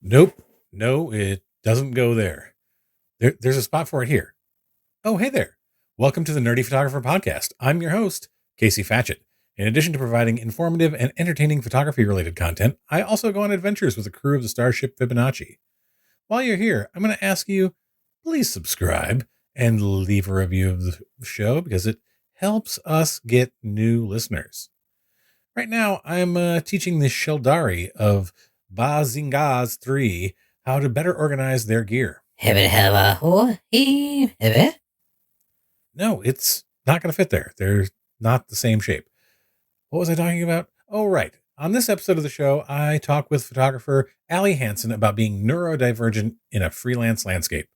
Nope. No, it doesn't go there. There's a spot for it here. Oh, hey there. Welcome to the Nerdy Photographer Podcast. I'm your host, Casey Fatchett. In addition to providing informative and entertaining photography-related content, I also go on adventures with the crew of the Starship Fibonacci. While you're here, I'm going to ask you, please subscribe and leave a review of the show because it helps us get new listeners. Right now, I'm teaching the Sheldari of Bazingaz 3 how to better organize their gear. No, it's not going to fit there. They're not the same shape. What was I talking about? Oh, right. On this episode of the show, I talk with photographer Allie Hansen about being neurodivergent in a freelance landscape.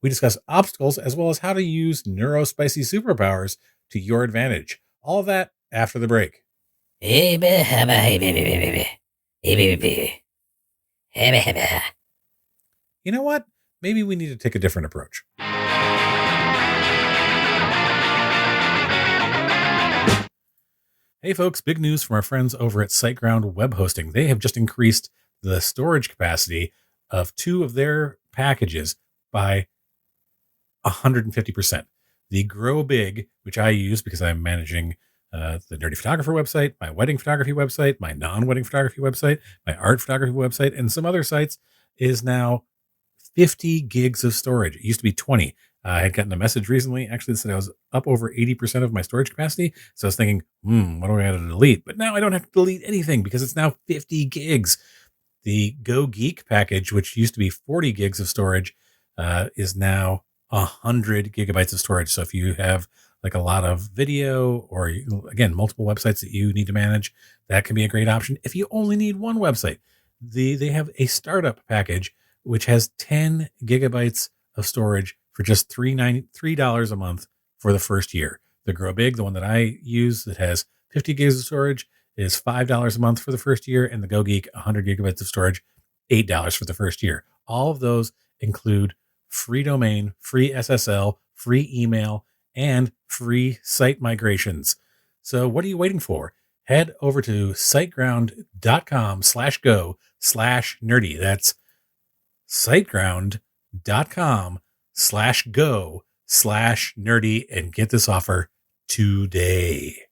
We discuss obstacles as well as how to use neurospicy superpowers to your advantage. All of that after the break. You know what? Maybe we need to take a different approach. Hey folks, big news from our friends over at SiteGround Web Hosting. They have just increased the storage capacity of two of their packages by 150%. The Grow Big, which I use because I'm managing the Nerdy Photographer website, my wedding photography website, my non-wedding photography website, my art photography website, and some other sites, is now 50 gigs of storage. It used to be 20. I had gotten a message recently, actually, that said I was up over 80% of my storage capacity. So I was thinking, what do I have to delete? But now I don't have to delete anything because it's now 50 gigs. The Go Geek package, which used to be 40 gigs of storage, is now 100 gigabytes of storage. So if you have like a lot of video or, again, multiple websites that you need to manage, that can be a great option. If you only need one website, they have a startup package, which has 10 gigabytes of storage for just $3 a month for the first year. The Grow Big, the one that I use that has 50 gigs of storage, is $5 a month for the first year. And the Go Geek, 100 gigabytes of storage, $8 for the first year. All of those include free domain, free SSL, free email, and free site migrations. So what are you waiting for? Head over to siteground.com/go/nerdy. That's siteground.com/go/nerdy and get this offer today.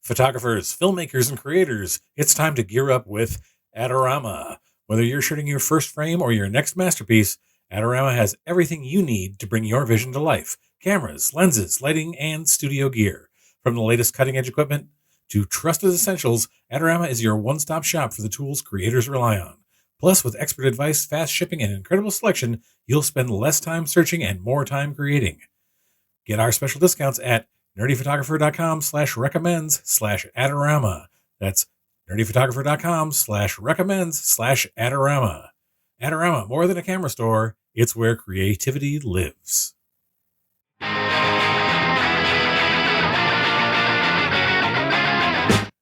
Photographers, filmmakers, and creators, it's time to gear up with Adorama. Whether you're shooting your first frame or your next masterpiece, Adorama has everything you need to bring your vision to life. Cameras, lenses, lighting, and studio gear. From the latest cutting-edge equipment to trusted essentials, Adorama is your one-stop shop for the tools creators rely on. Plus, with expert advice, fast shipping, and incredible selection, you'll spend less time searching and more time creating. Get our special discounts at nerdyphotographer.com/recommends/Adorama. That's nerdyphotographer.com/recommends/Adorama. Adorama, more than a camera store, it's where creativity lives.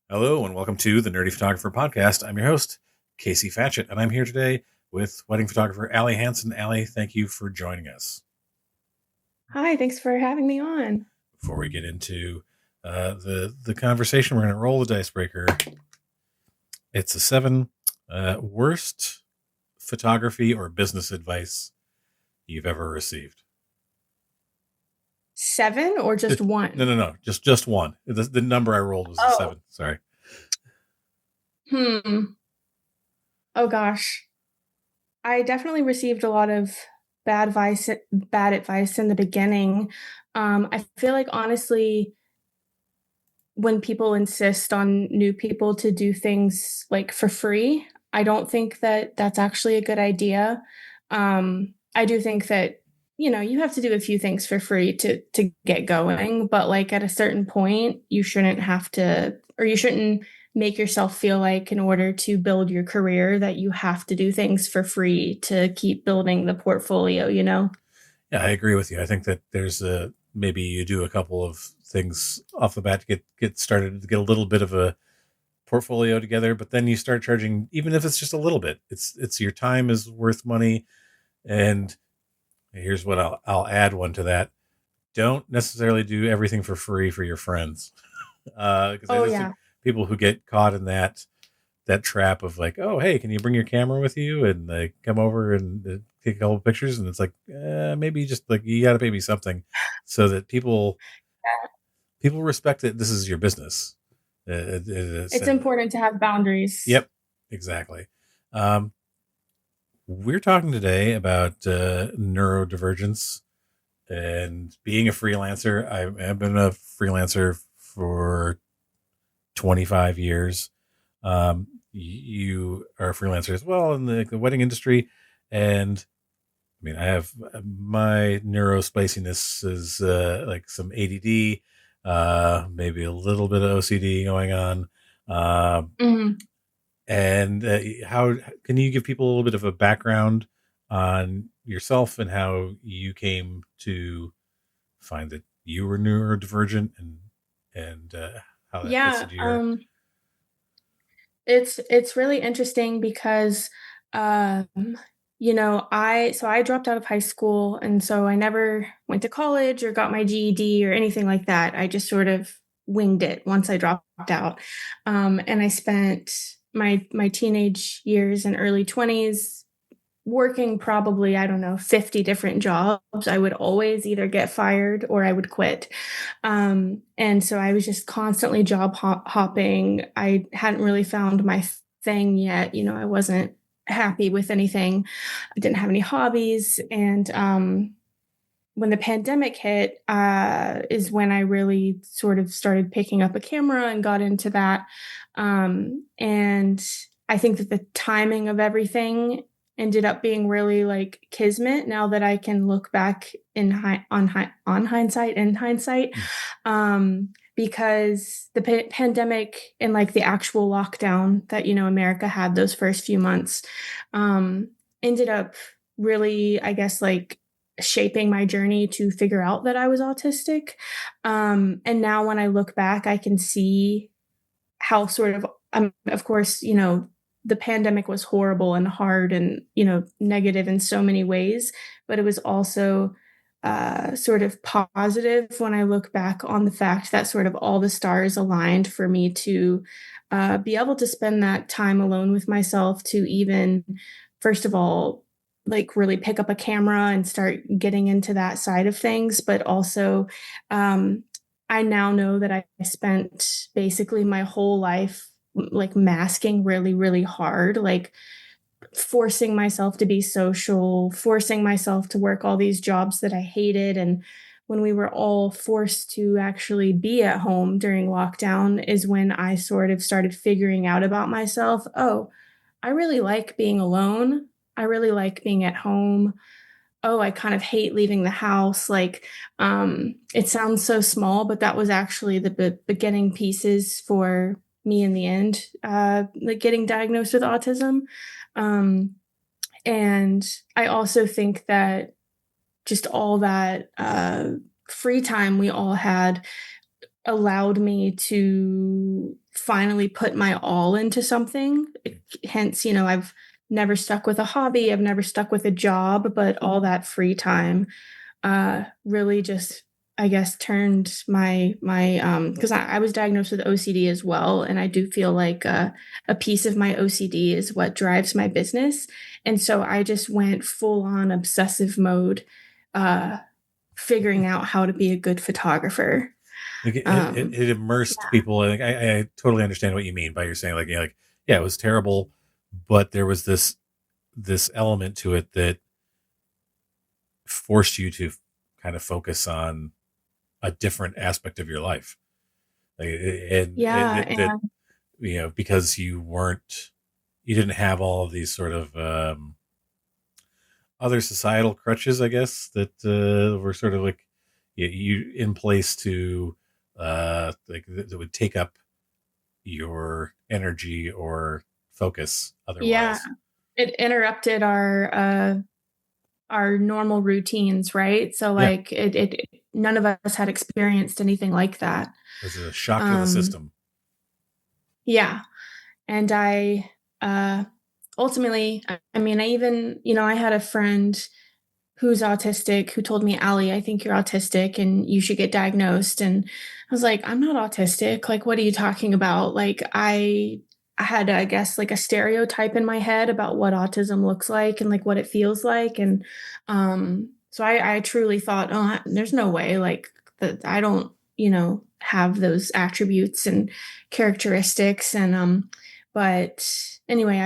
Hello, and welcome to the Nerdy Photographer Podcast. I'm your host, Casey Fatchett, and I'm here today with wedding photographer Allie Hansen. Allie, thank you for joining us. Hi, thanks for having me on. Before we get into the conversation, we're going to roll the dice breaker. It's a 7. Worst photography or business advice you've ever received. 7 or just one? No. Just one. The number I rolled was a 7. Sorry. Oh gosh. I definitely received a lot of bad advice in the beginning. I feel like, honestly, when people insist on new people to do things like for free, I don't think that that's actually a good idea. I do think that, you have to do a few things for free to get going, but like at a certain point, you shouldn't have to, or you shouldn't make yourself feel like in order to build your career that you have to do things for free to keep building the portfolio, Yeah, I agree with you. I think that there's maybe you do a couple of things off the bat to get started, to get a little bit of a portfolio together, but then you start charging, even if it's just a little bit. It's your time is worth money, and Here's what I'll add one to that. Don't necessarily do everything for free for your friends, because I Oh just think yeah. people who get caught in that trap of like, oh hey, can you bring your camera with you and like come over and take a couple of pictures, and it's like maybe just like you got to pay me something, so that people respect that this is your business. It's important to have boundaries. Yep, exactly. Um, we're talking today about neurodivergence and being a freelancer. I've been a freelancer for 25 years. You are a freelancer as well in the wedding industry. And I mean, I have my neurospiciness is like some ADD, maybe a little bit of OCD going on. Uh, Mhm. and how can you give people a little bit of a background on yourself and how you came to find that you were neurodivergent, and how that fits Yeah, into your it's really interesting because, um, I dropped out of high school, and so I never went to college or got my GED or anything like that. I just sort of winged it once I dropped out, and I spent my teenage years and early 20s working probably, I don't know, 50 different jobs. I would always either get fired or I would quit. And so I was just constantly hopping. I hadn't really found my thing yet. I wasn't happy with anything. I didn't have any hobbies. And when the pandemic hit, is when I really sort of started picking up a camera and got into that. And I think that the timing of everything ended up being really like kismet. Now that I can look back on hindsight, mm, because the pandemic and like the actual lockdown that America had those first few months, um, ended up really, I guess, like shaping my journey to figure out that I was autistic. And now when I look back, I can see how sort of course, the pandemic was horrible and hard and, negative in so many ways, but it was also sort of positive when I look back on the fact that sort of all the stars aligned for me to be able to spend that time alone with myself to even, first of all, like really pick up a camera and start getting into that side of things, but also um, I now know that I spent basically my whole life like masking really, really hard, like forcing myself to be social, forcing myself to work all these jobs that I hated. And when we were all forced to actually be at home during lockdown, is when I sort of started figuring out about myself. Oh, I really like being alone. I really like being at home. Oh, I kind of hate leaving the house. Like, it sounds so small, but that was actually the beginning pieces for me in the end, like getting diagnosed with autism. Um, and I also think that just all that free time we all had allowed me to finally put my all into something. Hence, I've never stuck with a hobby, I've never stuck with a job, but all that free time really just, I guess, turned my because I was diagnosed with OCD as well, and I do feel like a piece of my OCD is what drives my business, and so I just went full on obsessive mode, uh, figuring out how to be a good photographer. like Um, it immersed people. Like, I totally understand what you mean by you're saying like, like yeah, it was terrible, but there was this element to it that forced you to kind of focus on a different aspect of your life, like, and yeah, that and because you didn't have all of these sort of other societal crutches, I guess, that were sort of like you in place to like that would take up your energy or focus yeah, otherwise. it interrupted our normal routines, right? So Yeah, like it none of us had experienced anything like that. it was a shock to the Um, system. yeah, and I ultimately, I mean, I even, I had a friend who's autistic, who told me, Allie, I think you're autistic and you should get diagnosed. And I was like, I'm not autistic. Like, what are you talking about? Like, I had, I guess, like a stereotype in my head about what autism looks like and like what it feels like. And so I truly thought, oh, there's no way like that I don't, have those attributes and characteristics. And but anyway,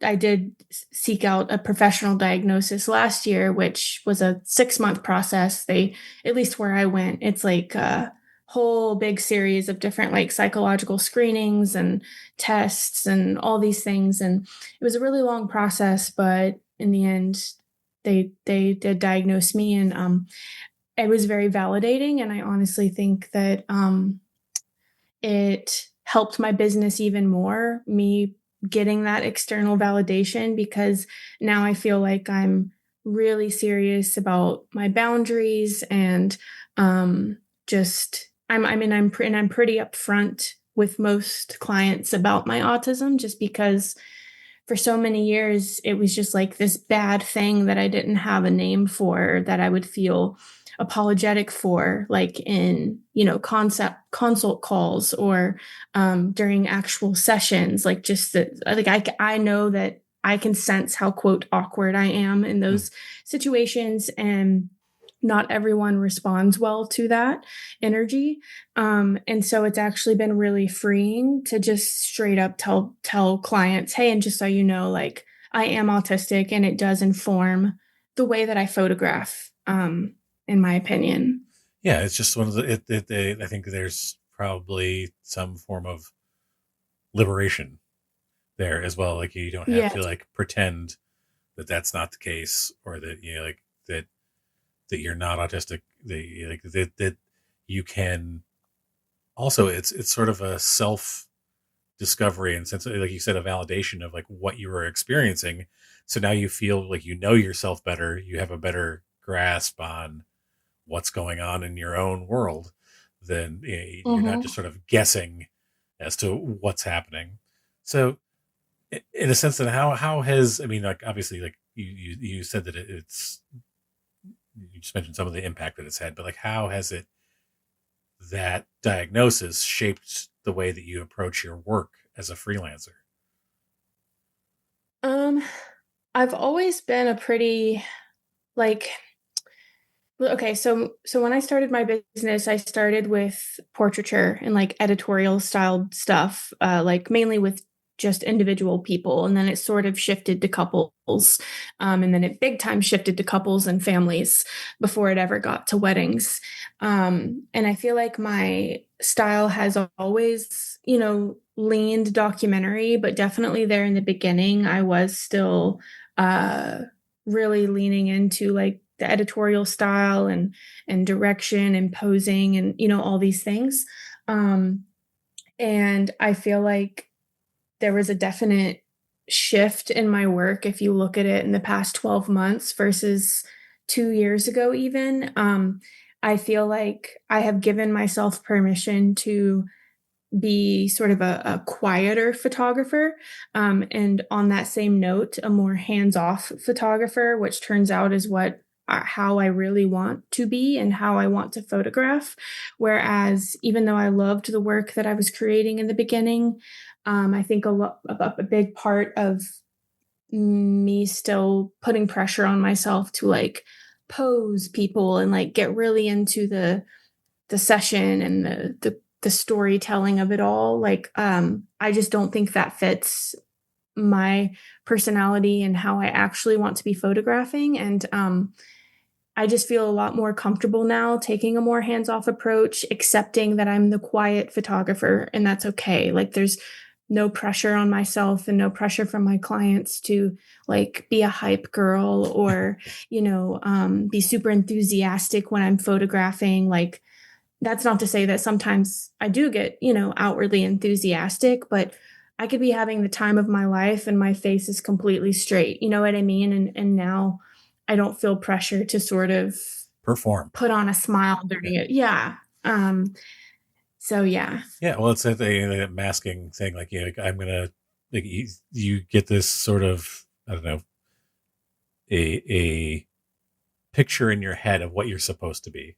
I did seek out a professional diagnosis last year, which was a 6-month process. At least where I went, it's like a whole big series of different like psychological screenings and tests and all these things. And it was a really long process, but in the end, they did diagnose me, and it was very validating. And I honestly think that it helped my business even more, me getting that external validation, because now I feel like I'm really serious about my boundaries and just I'm pretty upfront with most clients about my autism, just because for so many years it was just like this bad thing that I didn't have a name for, that I would feel apologetic for, like in concept consult calls or during actual sessions, like just that, like I know that I can sense how quote awkward I am in Hmm. those situations, and not everyone responds well to that energy. And so it's actually been really freeing to just straight up tell clients, hey, and just so you know, like I am autistic and it does inform the way that I photograph, in my opinion. Yeah, it's just one of the. I think there's probably some form of liberation there as well. Like you don't have Yeah. to like pretend that that's not the case, or that like that you're not autistic. That you can also. It's sort of a self discovery, and since like you said, a validation of like what you were experiencing. So now you feel like you know yourself better. You have a better grasp on what's going on in your own world. Then you're not Hmm. just sort of guessing as to what's happening. So in a sense, then how has, I mean, like obviously like you said that it's, you just mentioned some of the impact that it's had, but like how has it, that diagnosis shaped the way that you approach your work as a freelancer? Um, I've always been a pretty like well, okay, so when I started my business, I started with portraiture and like editorial styled stuff, like mainly with just individual people, and then it sort of shifted to couples, and then it big time shifted to couples and families before it ever got to weddings. And I feel like my style has always, leaned documentary, but definitely there in the beginning, I was still uh, really leaning into like the editorial style and direction and posing and all these things. um and I feel like there was a definite shift in my work if you look at it in the past 12 months versus 2 years ago even. I feel like I have given myself permission to be sort of a quieter photographer. And on that same note, a more hands off photographer, which turns out is how I really want to be and how I want to photograph. Whereas, even though I loved the work that I was creating in the beginning, I think a big part of me still putting pressure on myself to like pose people and like get really into the session and the storytelling of it all, like I just don't think that fits my personality and how I actually want to be photographing. And I just feel a lot more comfortable now taking a more hands-off approach, accepting that I'm the quiet photographer and that's okay. Like there's no pressure on myself and no pressure from my clients to like be a hype girl or be super enthusiastic when I'm photographing. Like that's not to say that sometimes I do get, outwardly enthusiastic, but I could be having the time of my life and my face is completely straight. You know what I mean? And now I don't feel pressure to sort of Perform. put on a smile during it. Yeah. Um, so yeah. Yeah, well, it's that masking thing. Like, like I'm gonna, like you get this sort of, I don't know, a picture in your head of what you're supposed to be.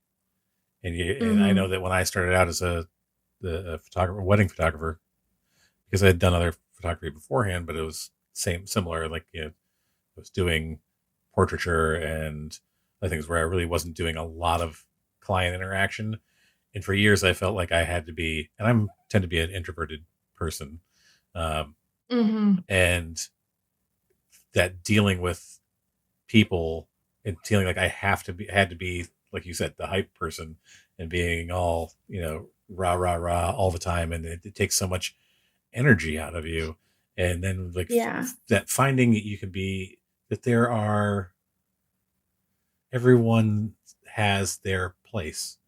And I know Mhm. that when I started out as a photographer, wedding photographer, because I had done other photography beforehand, but it was similar. Like, I was doing portraiture and other things where I really wasn't doing a lot of client interaction. And for years, I felt like I had to be, and I'm tend to be an introverted person, um, Mhm. and that dealing with people and feeling like I had to be, like you said, the hype person and being all, rah rah rah all the time, and it takes so much energy out of you. And then like Yeah. that finding that you can be that there are everyone has their place,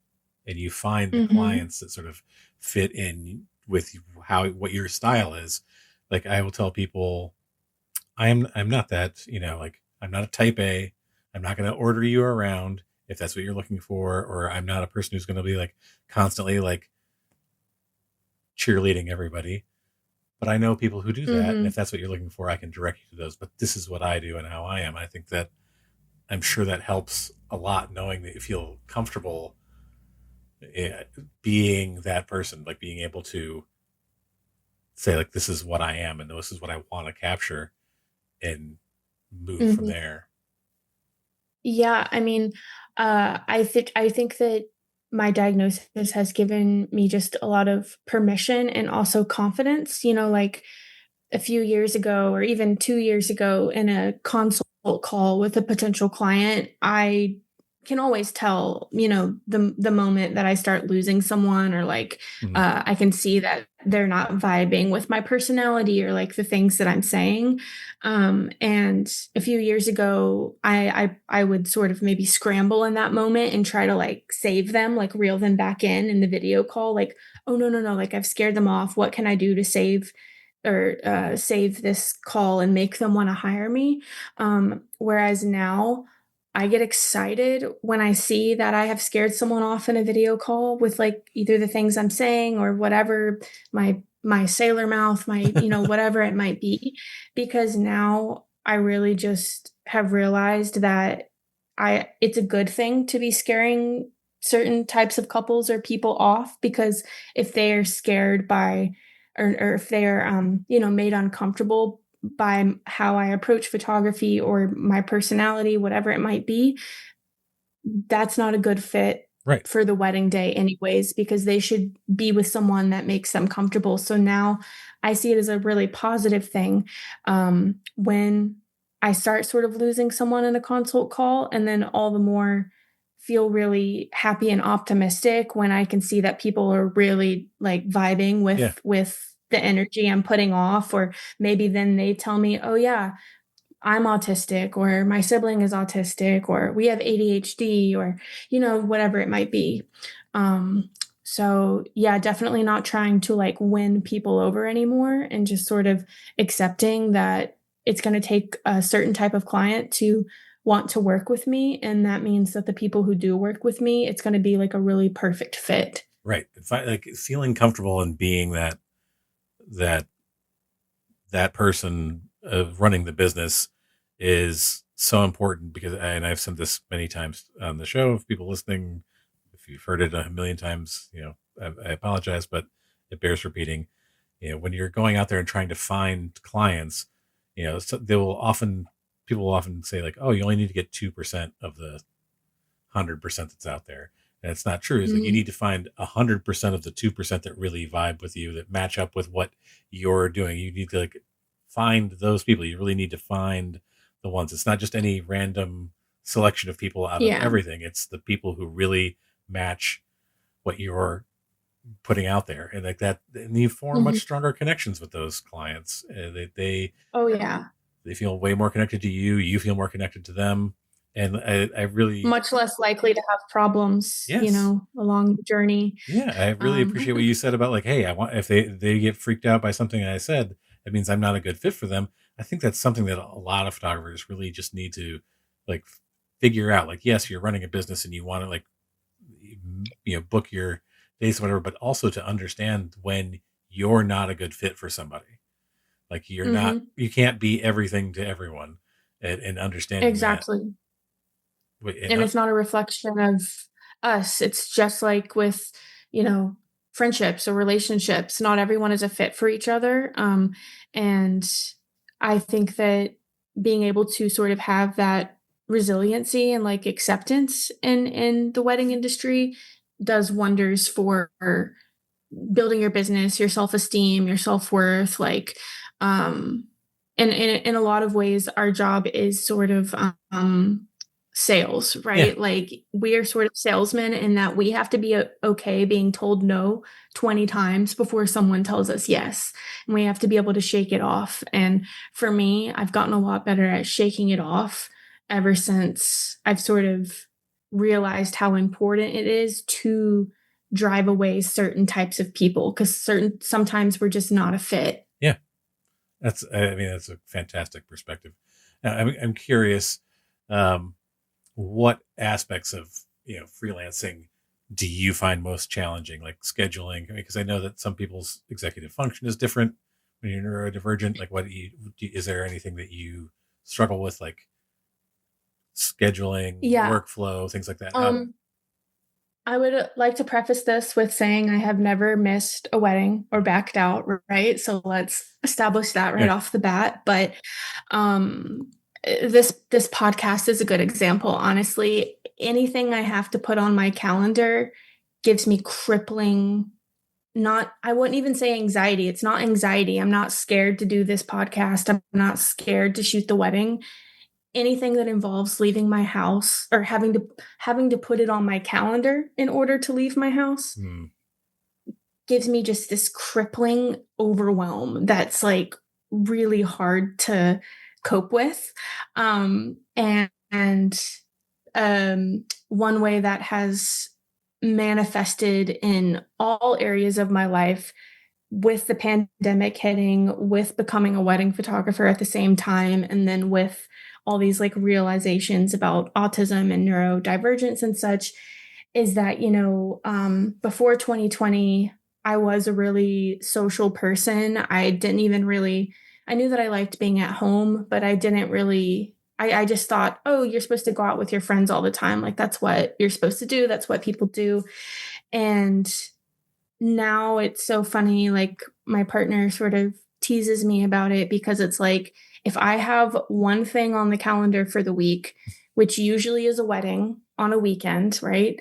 and you find the Mhm. clients that sort of fit in with how what your style is. Like I will tell people, I'm not that, like I'm not a type A. I'm not going to order you around if that's what you're looking for, or I'm not a person who's going to be like constantly like cheerleading everybody. But I know people who do that, and if Mhm. that's what you're looking for, I can direct you to those. But this is what I do and how I am. I think that I'm sure that helps a lot, knowing that you feel comfortable, eh, being that person, like being able to say like this is what I am and this is what I want to capture and move from Mhm. there. Yeah, I mean, I think that my diagnosis has given me just a lot of permission and also confidence, like a few years ago or even 2 years ago in a consult call with a potential client, I can always tell, the moment that I start losing someone or like, Mhm. I can see that they're not vibing with my personality or like the things that I'm saying. And a few years ago, I would sort of maybe scramble in that moment and try to like save them, like reel them back in the video call, like, oh no, no, no, like I've scared them off. What can I do to save this call and make them want to hire me. Whereas now I get excited when I see that I have scared someone off in a video call with like either the things I'm saying or whatever, my sailor mouth, my, whatever it might be, because now I really just have realized that I it's a good thing to be scaring certain types of couples or people off, because if they're scared by or if they're made uncomfortable by how I approach photography or my personality, whatever it might be, that's not a good fit Right. for the wedding day anyways, because they should be with someone that makes them comfortable. So now I see it as a really positive thing, when I start sort of losing someone in a consult call, and then all the more feel really happy and optimistic when I can see that people are really like vibing Yeah. with the energy I'm putting off, or maybe then they tell me, "Oh yeah, I'm autistic," or "My sibling is autistic," or "We have ADHD," or, whatever it might be. Um, so yeah, definitely not trying to like win people over anymore and just sort of accepting that it's going to take a certain type of client to want to work with me. And that means that the people who do work with me, it's going to be like a really perfect fit. Right. Like feeling comfortable in being that that person running the business is so important, because and I've said this many times on the show. If people listening, if you've heard it a million times, I apologize, but it bears repeating. When you're going out there and trying to find clients, so they will often people will often say like, oh, you only need to get 2% of the 100% that's out there. And it's not true. It's like you Mhm. need to find 100% of the 2% that really vibe with you, that match up with what you're doing. You need to like find those people. You really need to find the ones. It's not just any random selection of people out of Yeah. everything. It's the people who really match what you're putting out there, and like that, and you form much Mhm. stronger connections with those clients. Oh yeah. They feel way more connected to you. You feel more connected to them, and I really, Much less likely to have problems, yes, along the journey. yeah, I really Um, appreciate what you said about like, hey, I want, if they get freaked out by something I said, that means I'm not a good fit for them. I think that's something that a lot of photographers really just need to like figure out. Like, yes, you're running a business and you want to like book your days, whatever, but also to understand when you're not a good fit for somebody. Like mhm, you can't be everything to everyone, and understanding that exactly. and it's not a reflection of us. It's just like with, you know, friendships or relationships. Not everyone is a fit for each other. And I think that being able to sort of have that resiliency and like acceptance in the wedding industry does wonders for building your business, your self-esteem, your self-worth, like, and in a lot of ways, our job is sort of, sales, Yeah. right? Like, we are sort of salesmen in that we have to be okay being told no 20 times before someone tells us yes, and we have to be able to shake it off, and for me, I've gotten a lot better at shaking it off ever since I've sort of realized how important it is to drive away certain types of people because sometimes we're just not a fit. Yeah. I mean, that's a fantastic perspective. I'm curious, um, what aspects of, freelancing do you find most challenging, like scheduling? Because I know that some people's executive function is different when you're neurodivergent. Like, is there anything that you struggle with, like scheduling, Yeah. workflow, things like that? Um, I would like to preface this with saying I have never missed a wedding or backed out, right? So let's establish that right Yeah. off the bat. But um, this podcast is a good example. Honestly, anything I have to put on my calendar gives me crippling. Not, I wouldn't even say anxiety. It's not anxiety. I'm not scared to do this podcast. I'm not scared to shoot the wedding. Anything that involves leaving my house or having to put it on my calendar in order to leave my house Hmm. gives me just this crippling overwhelm that's like really hard to cope with. And one way that has manifested in all areas of my life with the pandemic hitting, with becoming a wedding photographer at the same time, and then with all these like realizations about autism and neurodivergence and such, is that, before 2020, I was a really social person. I knew that I liked being at home, but I didn't really, I just thought, oh, you're supposed to go out with your friends all the time. Like, that's what you're supposed to do. That's what people do. And now it's so funny, like, my partner sort of teases me about it because it's like, if I have one thing on the calendar for the week, which usually is a wedding on a weekend, right?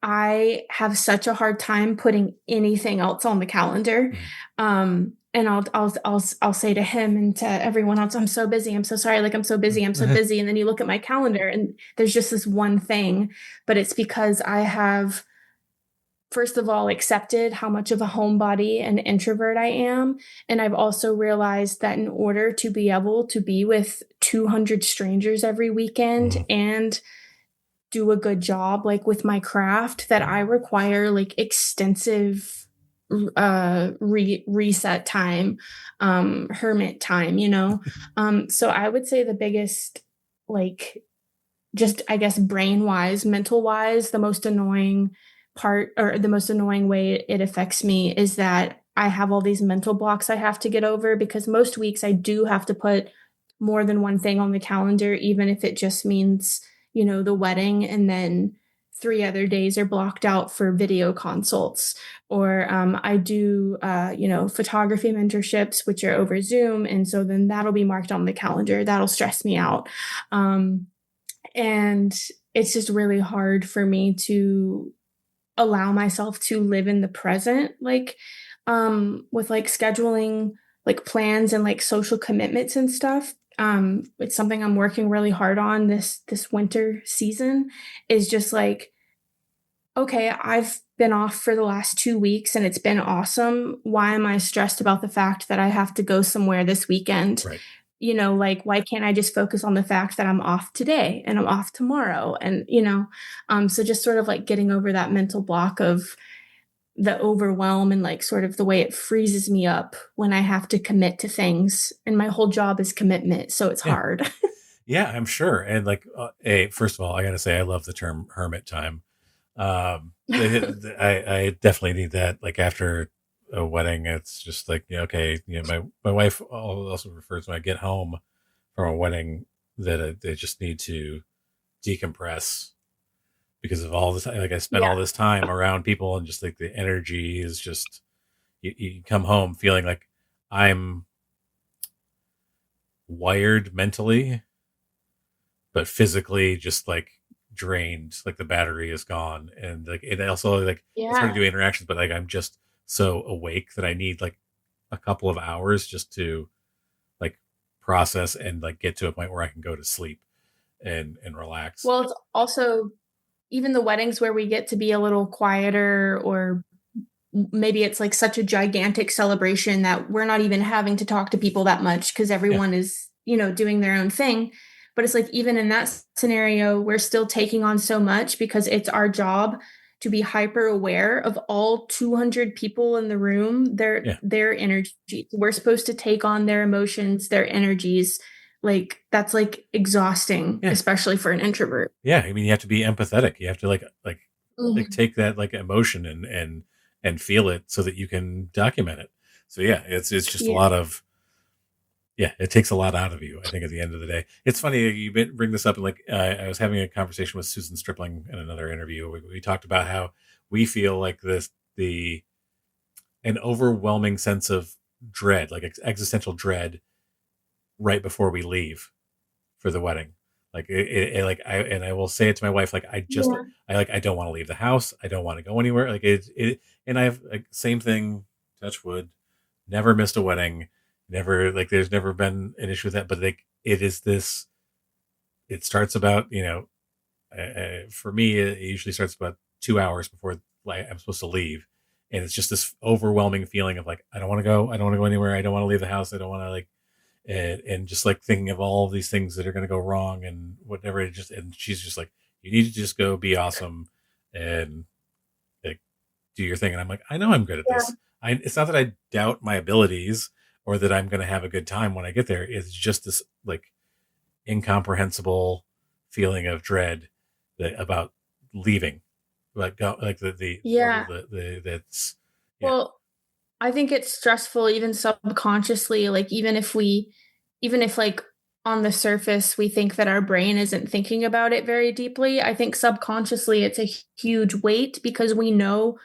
I have such a hard time putting anything else on the calendar. Mhm. And I'll say to him and to everyone else, I'm so busy. I'm so sorry. Like, I'm so busy. I'm so busy. And then you look at my calendar and there's just this one thing, but it's because I have, first of all, accepted how much of a homebody and introvert I am. And I've also realized that in order to be able to be with 200 strangers every weekend Mhm. and do a good job, like with my craft, that I require like extensive reset time, hermit time, so I would say the biggest, like, just, I guess, brain wise, mental wise, the most annoying part or the most annoying way it affects me is that I have all these mental blocks I have to get over because most weeks I do have to put more than one thing on the calendar, even if it just means, the wedding, and then 3 other days are blocked out for video consults. Or I do, photography mentorships, which are over Zoom. And so then that'll be marked on the calendar. That'll stress me out. And it's just really hard for me to allow myself to live in the present, like, with like scheduling like plans and like social commitments and stuff. It's something I'm working really hard on this winter season, is just like, okay, I've been off for the last 2 weeks and it's been awesome. Why am I stressed about the fact that I have to go somewhere this weekend? Right. Like, why can't I just focus on the fact that I'm off today and I'm off tomorrow? And, so just sort of like getting over that mental block of the overwhelm and like sort of the way it freezes me up when I have to commit to things. And my whole job is commitment. So it's Yeah. hard. Yeah, I'm sure. And like, first of all, I got to say, I love the term hermit time. I definitely need that. Like after a wedding, it's just like, okay, my wife also refers when I get home from a wedding that I just need to decompress because of all this. Like I spent Yeah. all this time around people, and just like the energy is just, you come home feeling like I'm wired mentally, but physically just like drained, like the battery is gone. And like it also, like it's hard to Yeah. do interactions, but like I'm just so awake that I need like a couple of hours just to like process and like get to a point where I can go to sleep and relax. Well, it's also even the weddings where we get to be a little quieter, or maybe it's like such a gigantic celebration that we're not even having to talk to people that much because Yeah. everyone is, doing their own thing. But it's like even in that scenario, we're still taking on so much because it's our job to be hyper aware of all 200 people in the room, Yeah. their energy. We're supposed to take on their emotions, their energies. Like that's like exhausting, Yeah. especially for an introvert. Yeah. I mean, you have to be empathetic. You have to like Mhm. take that like emotion and feel it so that you can document it. So yeah, it's just a Yeah. lot of, yeah, it takes a lot out of you. I think at the end of the day, it's funny you bring this up. And like I was having a conversation with Susan Stripling in another interview. We talked about how we feel like the an overwhelming sense of dread, like existential dread, right before we leave for the wedding. Like like I will say it to my wife, like Yeah. I don't want to leave the house. I don't want to go anywhere. Like it, and I've like same thing. Touch wood. Never missed a wedding. Never like there's never been an issue with that. But like it is this. It starts about for me it usually starts about 2 hours before like I'm supposed to leave, and it's just this overwhelming feeling of like I don't want to go. I don't want to go anywhere. I don't want to leave the house. I don't want to like and just like thinking of all of these things that are going to go wrong and whatever. It just, and she's just like, you need to just go be awesome and like do your thing. And I'm like, I know I'm good at Yeah. this. It's not that I doubt my abilities or that I'm going to have a good time when I get there. It's just this like incomprehensible feeling of dread about leaving, like go, like Yeah. that's yeah, Well, I think it's stressful even subconsciously, like, even if, like, on the surface, we think that our brain isn't thinking about it very deeply, I think subconsciously it's a huge weight because we know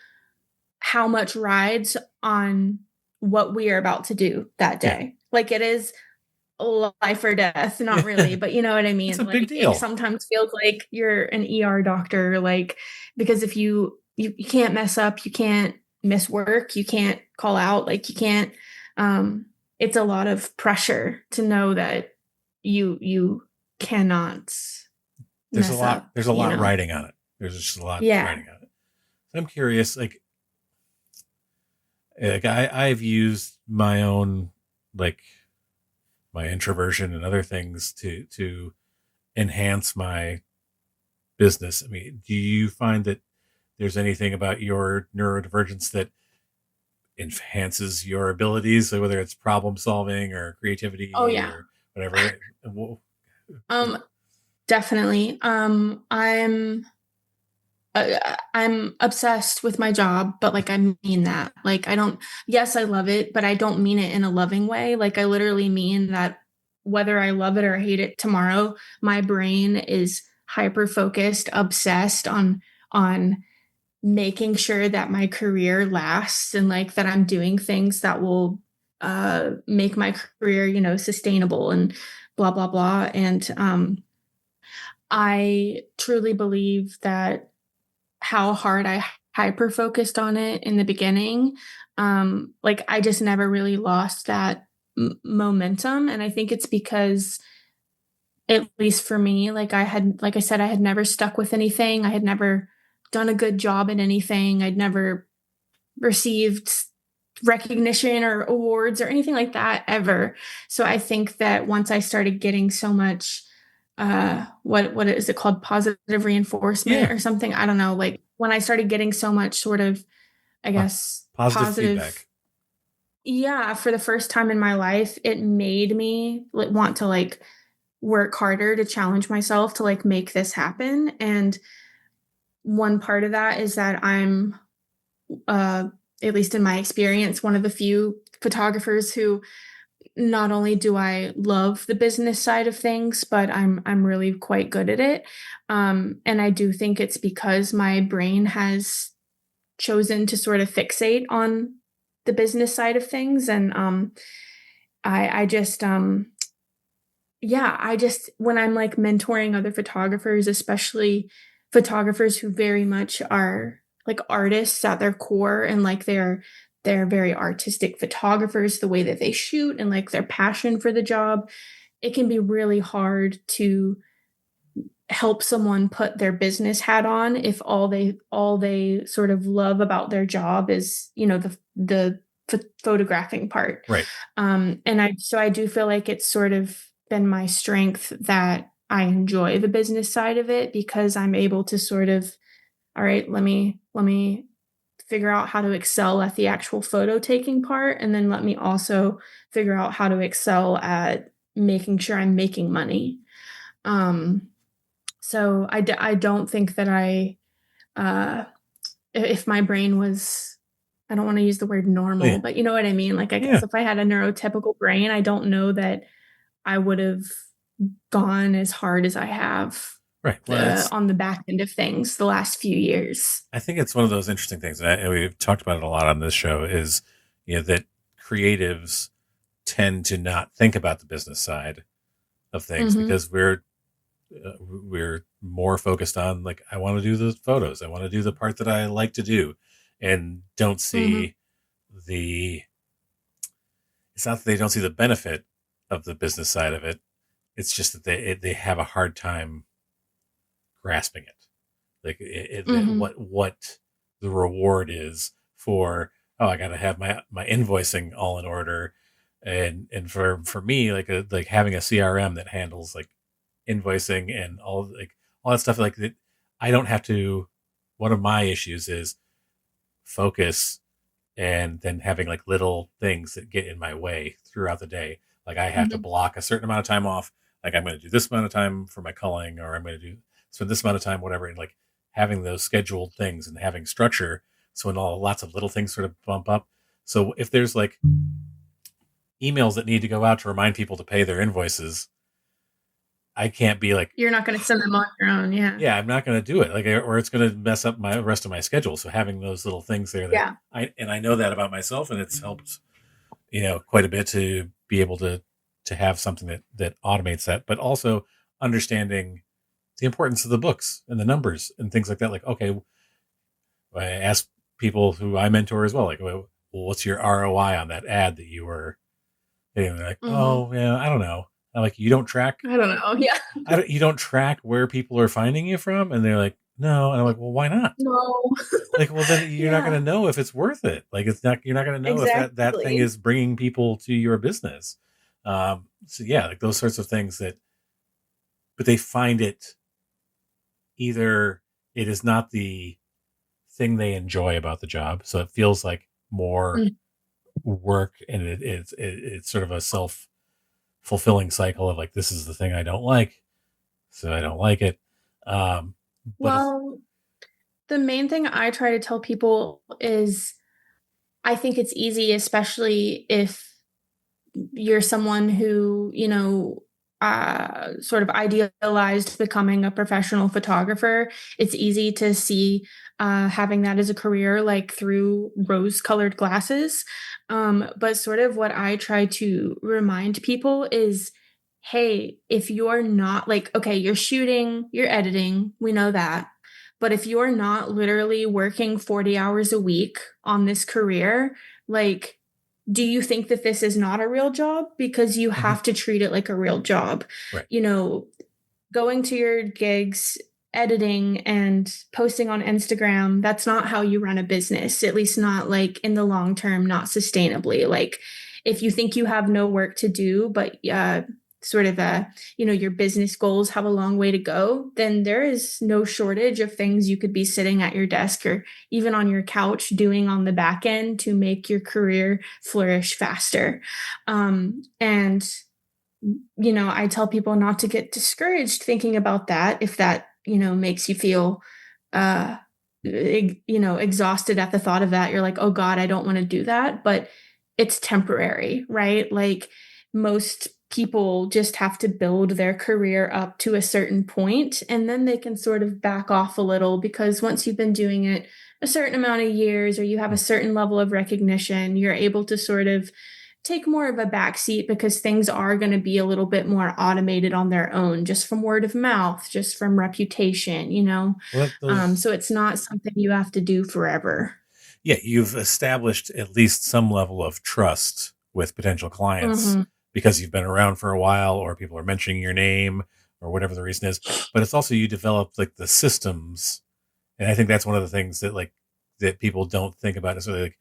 how much rides on what we are about to do that yeah, day. Like, it is life or death, not really, yeah. but you know what I It's mean? a big Like, it deal. sometimes feels like you're an ER doctor, like, because if you can't mess up, you can't miss work, you can't call out, like, you can't, um it's a lot of pressure to know that you cannot mess up, There's a you lot know? riding on it. There's just a lot Yeah. riding on it. I'm curious, like I've used my own like my introversion and other things to enhance my business. I mean, do you find that there's anything about your neurodivergence that enhances your abilities, like whether it's problem solving or Oh, creativity yeah. or whatever? Well, Um, definitely. I'm obsessed with my job, but, like, I mean that. Like, I don't yes, I love it, but I don't mean it in a loving way. Like, I literally mean that whether I love it or hate it tomorrow, my brain is hyper focused, obsessed on making sure that my career lasts and, like, that I'm doing things that will, make my career, sustainable and blah, blah, blah, and, I truly believe that how hard I hyper focused on it in the beginning, like, I just never really lost that momentum. And I think it's because, at least for me, like I said, I had never stuck with anything. I had never done a good job at anything. I'd never received recognition or awards or anything like that ever. So I think that once I started getting so much, what is it called, positive reinforcement yeah, or something, I don't know, like when I started getting so much sort of, I po- guess, positive positive, feedback. yeah, for the first time in my life, it made me like want to like work harder to challenge myself to like make this happen. And one part of that is that I'm, uh at least in my experience, one of the few photographers who not only do I love the business side of things, but I'm really quite good at it. And I do think it's because my brain has chosen to sort of fixate on the business side of things. And I just yeah, I just when I'm like mentoring other photographers, especially photographers who very much are like artists at their core, and like they're very artistic photographers, the way that they shoot and like their passion for the job, it can be really hard to help someone put their business hat on if all they sort of love about their job is, the photographing part. Right. And I do feel like it's sort of been my strength that I enjoy the business side of it, because I'm able to sort of, all right, let me figure out how to excel at the actual photo taking part, and then let me also figure out how to excel at making sure I'm making money. Um, so I don't think that uh, if my brain was, I don't want to use the word normal, Yeah. but you know what I mean? Like, I Yeah. guess if I had a neurotypical brain, I don't know that I would have gone as hard as I have Right. Well, it's, on the back end of things the last few years. I think it's one of those interesting things, and we've talked about it a lot on this show, is, that creatives tend to not think about the business side of things Hmm. because we're more focused on, like, I want to do the photos, I want to do the part that I like to do, and don't Hmm. see the. It's not that they don't see the benefit of the business side of it. It's just that they have a hard time grasping it, like Hmm. what the reward is for. Oh, I got to have my invoicing all in order, and for me, like having a CRM that handles like invoicing and all that stuff, like that. I don't have to. One of my issues is focus, and then having like little things that get in my way throughout the day. Like I have to Hmm. block a certain amount of time off. Like I'm going to do this amount of time for my culling, or I'm going to do spend this amount of time, whatever. And like having those scheduled things and having structure. So when lots of little things sort of bump up. So if there's like emails that need to go out to remind people to pay their invoices, I can't be like, You're not going to send them on your own. Yeah. yeah, I'm not going to do it. Like, or it's going to mess up my rest of my schedule. So having those little things there that Yeah. I know that about myself, and it's helped, quite a bit to be able to have something that automates that, but also understanding the importance of the books and the numbers and things like that. Like, okay, I ask people who I mentor as well, like, well, what's your ROI on that ad that you were hitting? They're like, Hmm. oh, yeah, I don't know. I'm like, you don't track, I don't know. Yeah. you don't track where people are finding you from, and they're like, no, and I'm like, well, why not? No. Like, well, then you're not going Yeah. to know if it's worth it. Like, it's not, you're not going to know if that thing Exactly. is bringing people to your business. So yeah, like those sorts of things that, but they find it, either it is not the thing they enjoy about the job, so it feels like more Mm. work, and it's sort of a self fulfilling cycle of like, this is the thing I don't like, so I don't like it. Um, but if, Well, the main thing I try to tell people is I think it's easy, especially if you're someone who, sort of idealized becoming a professional photographer. It's easy to see having that as a career like through rose colored glasses. But sort of what I try to remind people is, hey, if you're not like, okay, you're shooting, you're editing, we know that. But if you're not literally working 40 hours a week on this career, like, do you think that this is not a real job? Because you Mhm. have to treat it like a real job. Right. You know, going to your gigs, editing, and posting on Instagram, that's not how you run a business, at least not like in the long term, not sustainably. Like, if you think you have no work to do, but sort of your business goals have a long way to go, then there is no shortage of things you could be sitting at your desk or even on your couch doing on the back end to make your career flourish faster. And I tell people not to get discouraged thinking about that if that, makes you feel, uh, exhausted at the thought of that. You're like, oh God, I don't want to do that. But it's temporary, right? Like, most people just have to build their career up to a certain point, and then they can sort of back off a little because once you've been doing it a certain amount of years or you have a certain level of recognition, you're able to sort of take more of a backseat because things are going to be a little bit more automated on their own, just from word of mouth, just from reputation, you know? Well, those, So it's not something you have to do forever. yeah, you've established at least some level of trust with potential clients Hmm. because you've been around for a while, or people are mentioning your name, or whatever the reason is. But it's also you develop like the systems, and I think that's one of the things that like that people don't think about necessarily, like,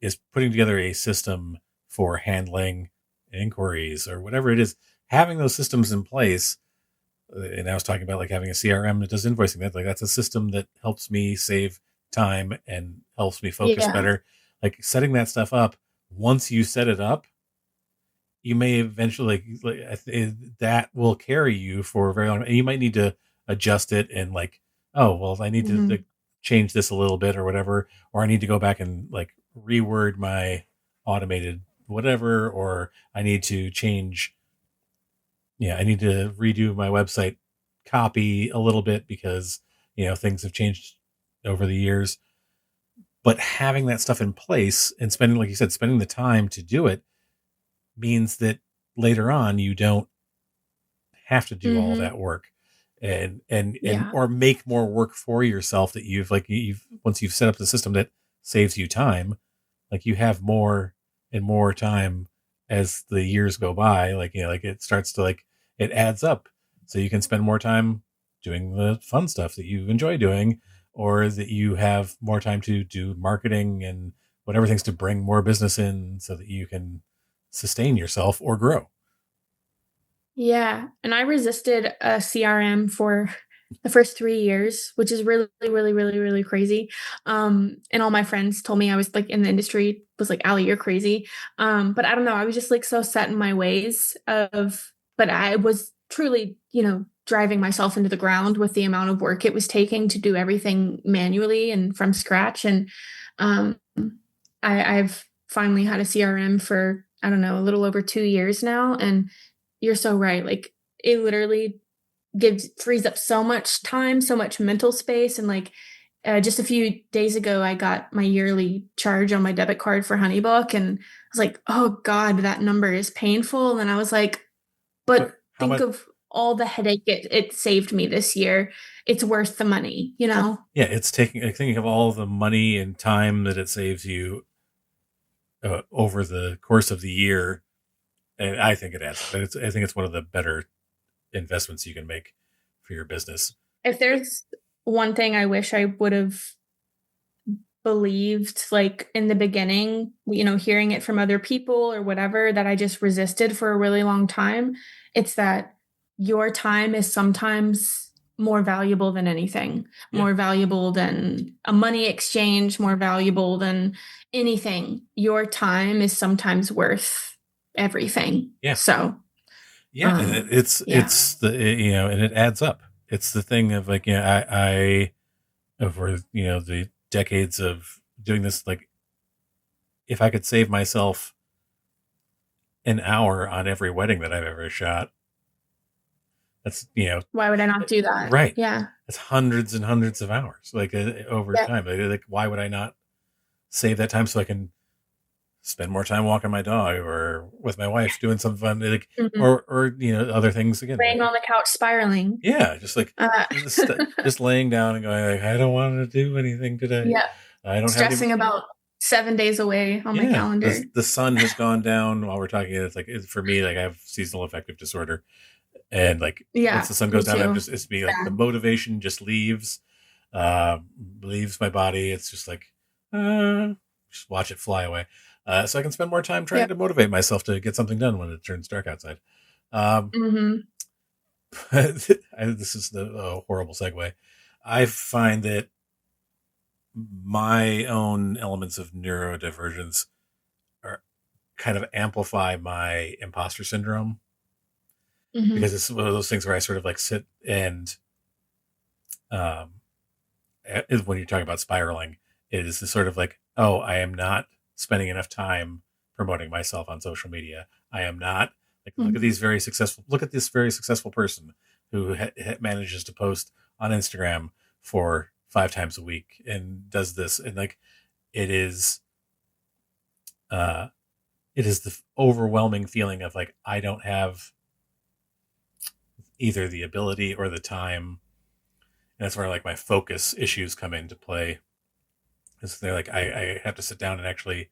is putting together a system for handling inquiries or whatever it is. Having those systems in place, and I was talking about like having a CRM that does invoicing. That like that's a system that helps me save time and helps me focus Yeah. better. Like setting that stuff up. Once you set it up, you may eventually that will carry you for a very long. And you might need to adjust it and like, oh well, I need to like Hmm. change this a little bit or whatever, or I need to go back and like reword my automated whatever, or I need to change. Yeah, I need to redo my website copy a little bit because things have changed over the years. But having that stuff in place and spending, like you said, spending the time to do it means that later on you don't have to do all Hmm. that work and Yeah. or make more work for yourself that you've once you've set up the system that saves you time, like you have more and more time as the years go by, like like it starts to like it adds up, so you can spend more time doing the fun stuff that you enjoy doing, or that you have more time to do marketing and whatever things to bring more business in so that you can sustain yourself or grow. Yeah, and I resisted a CRM for the first 3 years, which is really, really, really, really crazy. And all my friends told me I was, like, in the industry, was like, "Allie, you're crazy." But I don't know, I was just, like, so set in my ways of but I was truly, driving myself into the ground with the amount of work it was taking to do everything manually and from scratch, and, um, I've finally had a CRM for, I don't know, a little over 2 years now, and you're so right. Like it literally gives frees up so much time, so much mental space, and like just a few days ago, I got my yearly charge on my debit card for HoneyBook, and I was like, "Oh God, that number is painful." And I was like, But "But how think much? of all the headache it saved me this year. It's worth the money, you know?" Yeah, it's taking like thinking of all the money and time that it saves you over the course of the year, and I think it adds up. I think it's one of the better investments you can make for your business. If there's one thing I wish I would have believed like in the beginning, hearing it from other people or whatever that I just resisted for a really long time, it's that your time is sometimes more valuable than anything, Yeah, more valuable than a money exchange, more valuable than anything. Your time is sometimes worth everything. yeah, So, yeah, and yeah. it's the and it adds up. It's the thing of like I over the decades of doing this, like if I could save myself an hour on every wedding that I've ever shot, that's Why would I not do that? right. Yeah. That's hundreds and hundreds of hours, like over Yep. time. Like, why would I not save that time so I can spend more time walking my dog or with my wife doing something fun, like, Mhm. or other things again, Laying like on the couch spiraling. yeah, just like Uh, just laying down and going like, I don't want to do anything today. yeah. I don't have any. Stressing about 7 days away on my Yeah, calendar. the sun has gone down while we're talking. It's like for me, like I have seasonal affective disorder, and like once Yeah, the sun me goes down, too. it's me like the Sad. motivation just uh, leaves my body. It's just like uh, just watch it fly away. So I can spend more time trying Yep. to motivate myself to get something done when it turns dark outside. Um, Mhm. but this is the horrible segue. I find that my own elements of neurodivergence are kind of amplify my imposter syndrome, because Mhm. it's one of those things where I sort of like sit and um, when you're talking about spiraling, it is the sort of like, oh, I am not spending enough time promoting myself on social media. I am not Like, Mhm. look at this very successful person who manages to post on Instagram for 5 times a week and does this. And like, it is, uh, it is the overwhelming feeling of like, I don't have either the ability or the time. And that's where like my focus issues come into play. Is they're like, I have to sit down and actually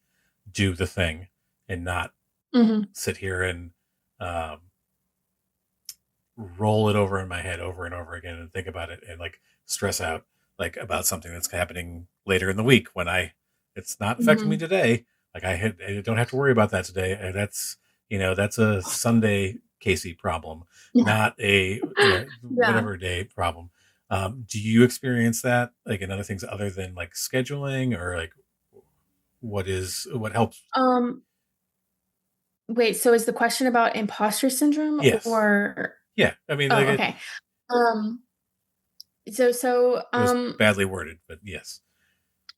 do the thing and not Mhm. sit here and um, roll it over in my head over and over again and think about it and like stress out like about something that's happening later in the week when it's not affecting me Mhm. today. Like I don't have to worry about that today. And that's, that's a Sunday Casey problem, not a, Yeah. whatever day problem. Do you experience that like in other things other than like scheduling, or like what helps? Um, Wait, so is the question about imposter syndrome Yes. or Yeah. I mean, like oh, okay. Um, so so, it was um, badly worded, but yes.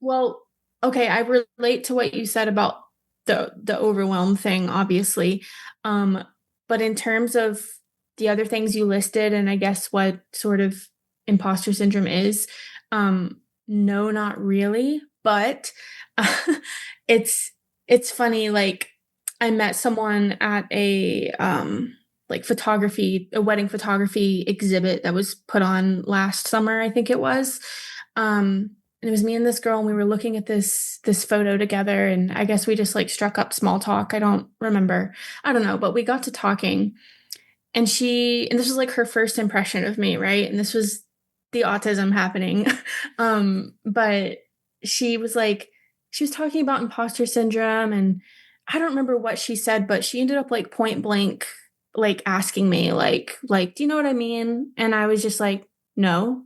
well, okay, I relate to what you said about the overwhelm thing, obviously. Um, but in terms of the other things you listed, and I guess what sort of imposter syndrome is, no, not really. But it's it's funny. Like I met someone at a wedding photography exhibit that was put on last summer, I think it was. And it was me and this girl, and we were looking at this photo together, and I guess we just like struck up small talk. I don't remember. I don't know, but we got to talking, and this was like her first impression of me, right? And this was the autism happening. But she was like she was talking about imposter syndrome, and I don't remember what she said, but she ended up like point blank like asking me do you know what I mean? And I was just like, no.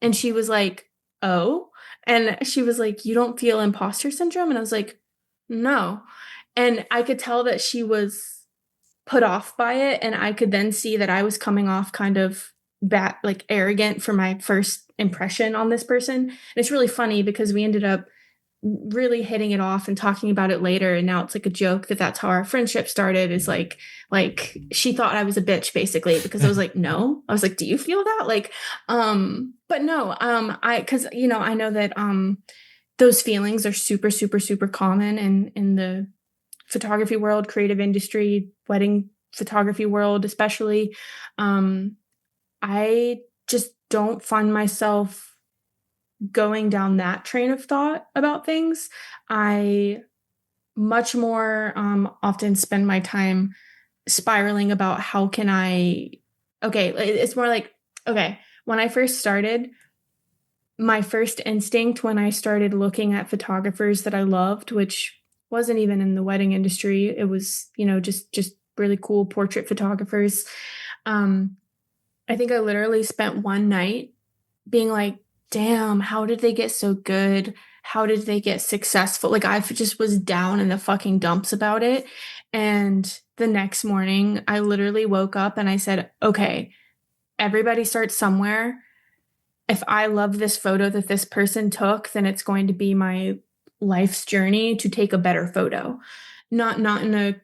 And she was like, "Oh." And she was like, "You don't feel imposter syndrome?" And I was like, "No." And I could tell that she was put off by it, and I could then see that I was coming off kind of like arrogant for my first impression on this person. And it's really funny because we ended up really hitting it off and talking about it later, and now it's like a joke that that's how our friendship started, is like she thought I was a bitch basically because I was like, no. I was like, do you feel that? Like but no, I cuz I know that those feelings are super super super common in the photography world, creative industry, wedding photography world especially. um I just don't find myself going down that train of thought about things. I much more often spend my time spiraling about how can I. Okay, it's more like, okay, when I first started, my first instinct when I started looking at photographers that I loved, which wasn't even in the wedding industry, it was just really cool portrait photographers. Um, I think I literally spent one night being like, damn, how did they get so good? How did they get successful? Like, I just was down in the fucking dumps about it. And the next morning, I literally woke up and I said, okay, everybody starts somewhere. If I love this photo that this person took, then it's going to be my life's journey to take a better photo. Not in a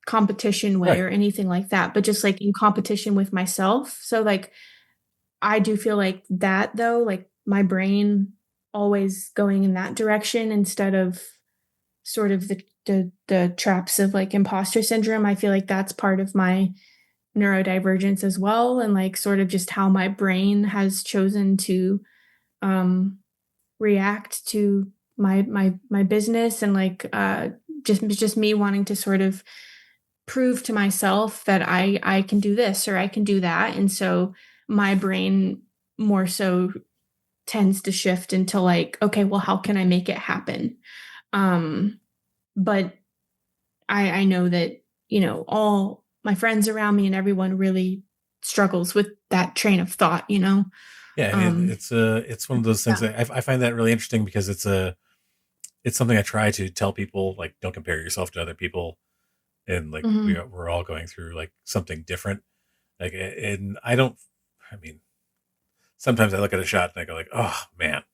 competition way Right. or anything like that, but just like in competition with myself. So like I do feel like that though, like my brain always going in that direction instead of sort of the traps of like imposter syndrome. I feel like that's part of my neurodivergence as well, and like sort of just how my brain has chosen to um react to my business, and like just me wanting to sort of prove to myself that I can do this or I can do that. And so my brain more so tends to shift into like, okay, well, how can I make it happen? Um, but I know that, all my friends around me and everyone really struggles with that train of thought. Yeah, Um, it's one of those things yeah. that I find that really interesting because it's something I try to tell people, like, don't compare yourself to other people, and like Mhm. we're all going through like something different. Like, and I don't. I mean, sometimes I look at a shot and I go like, oh man,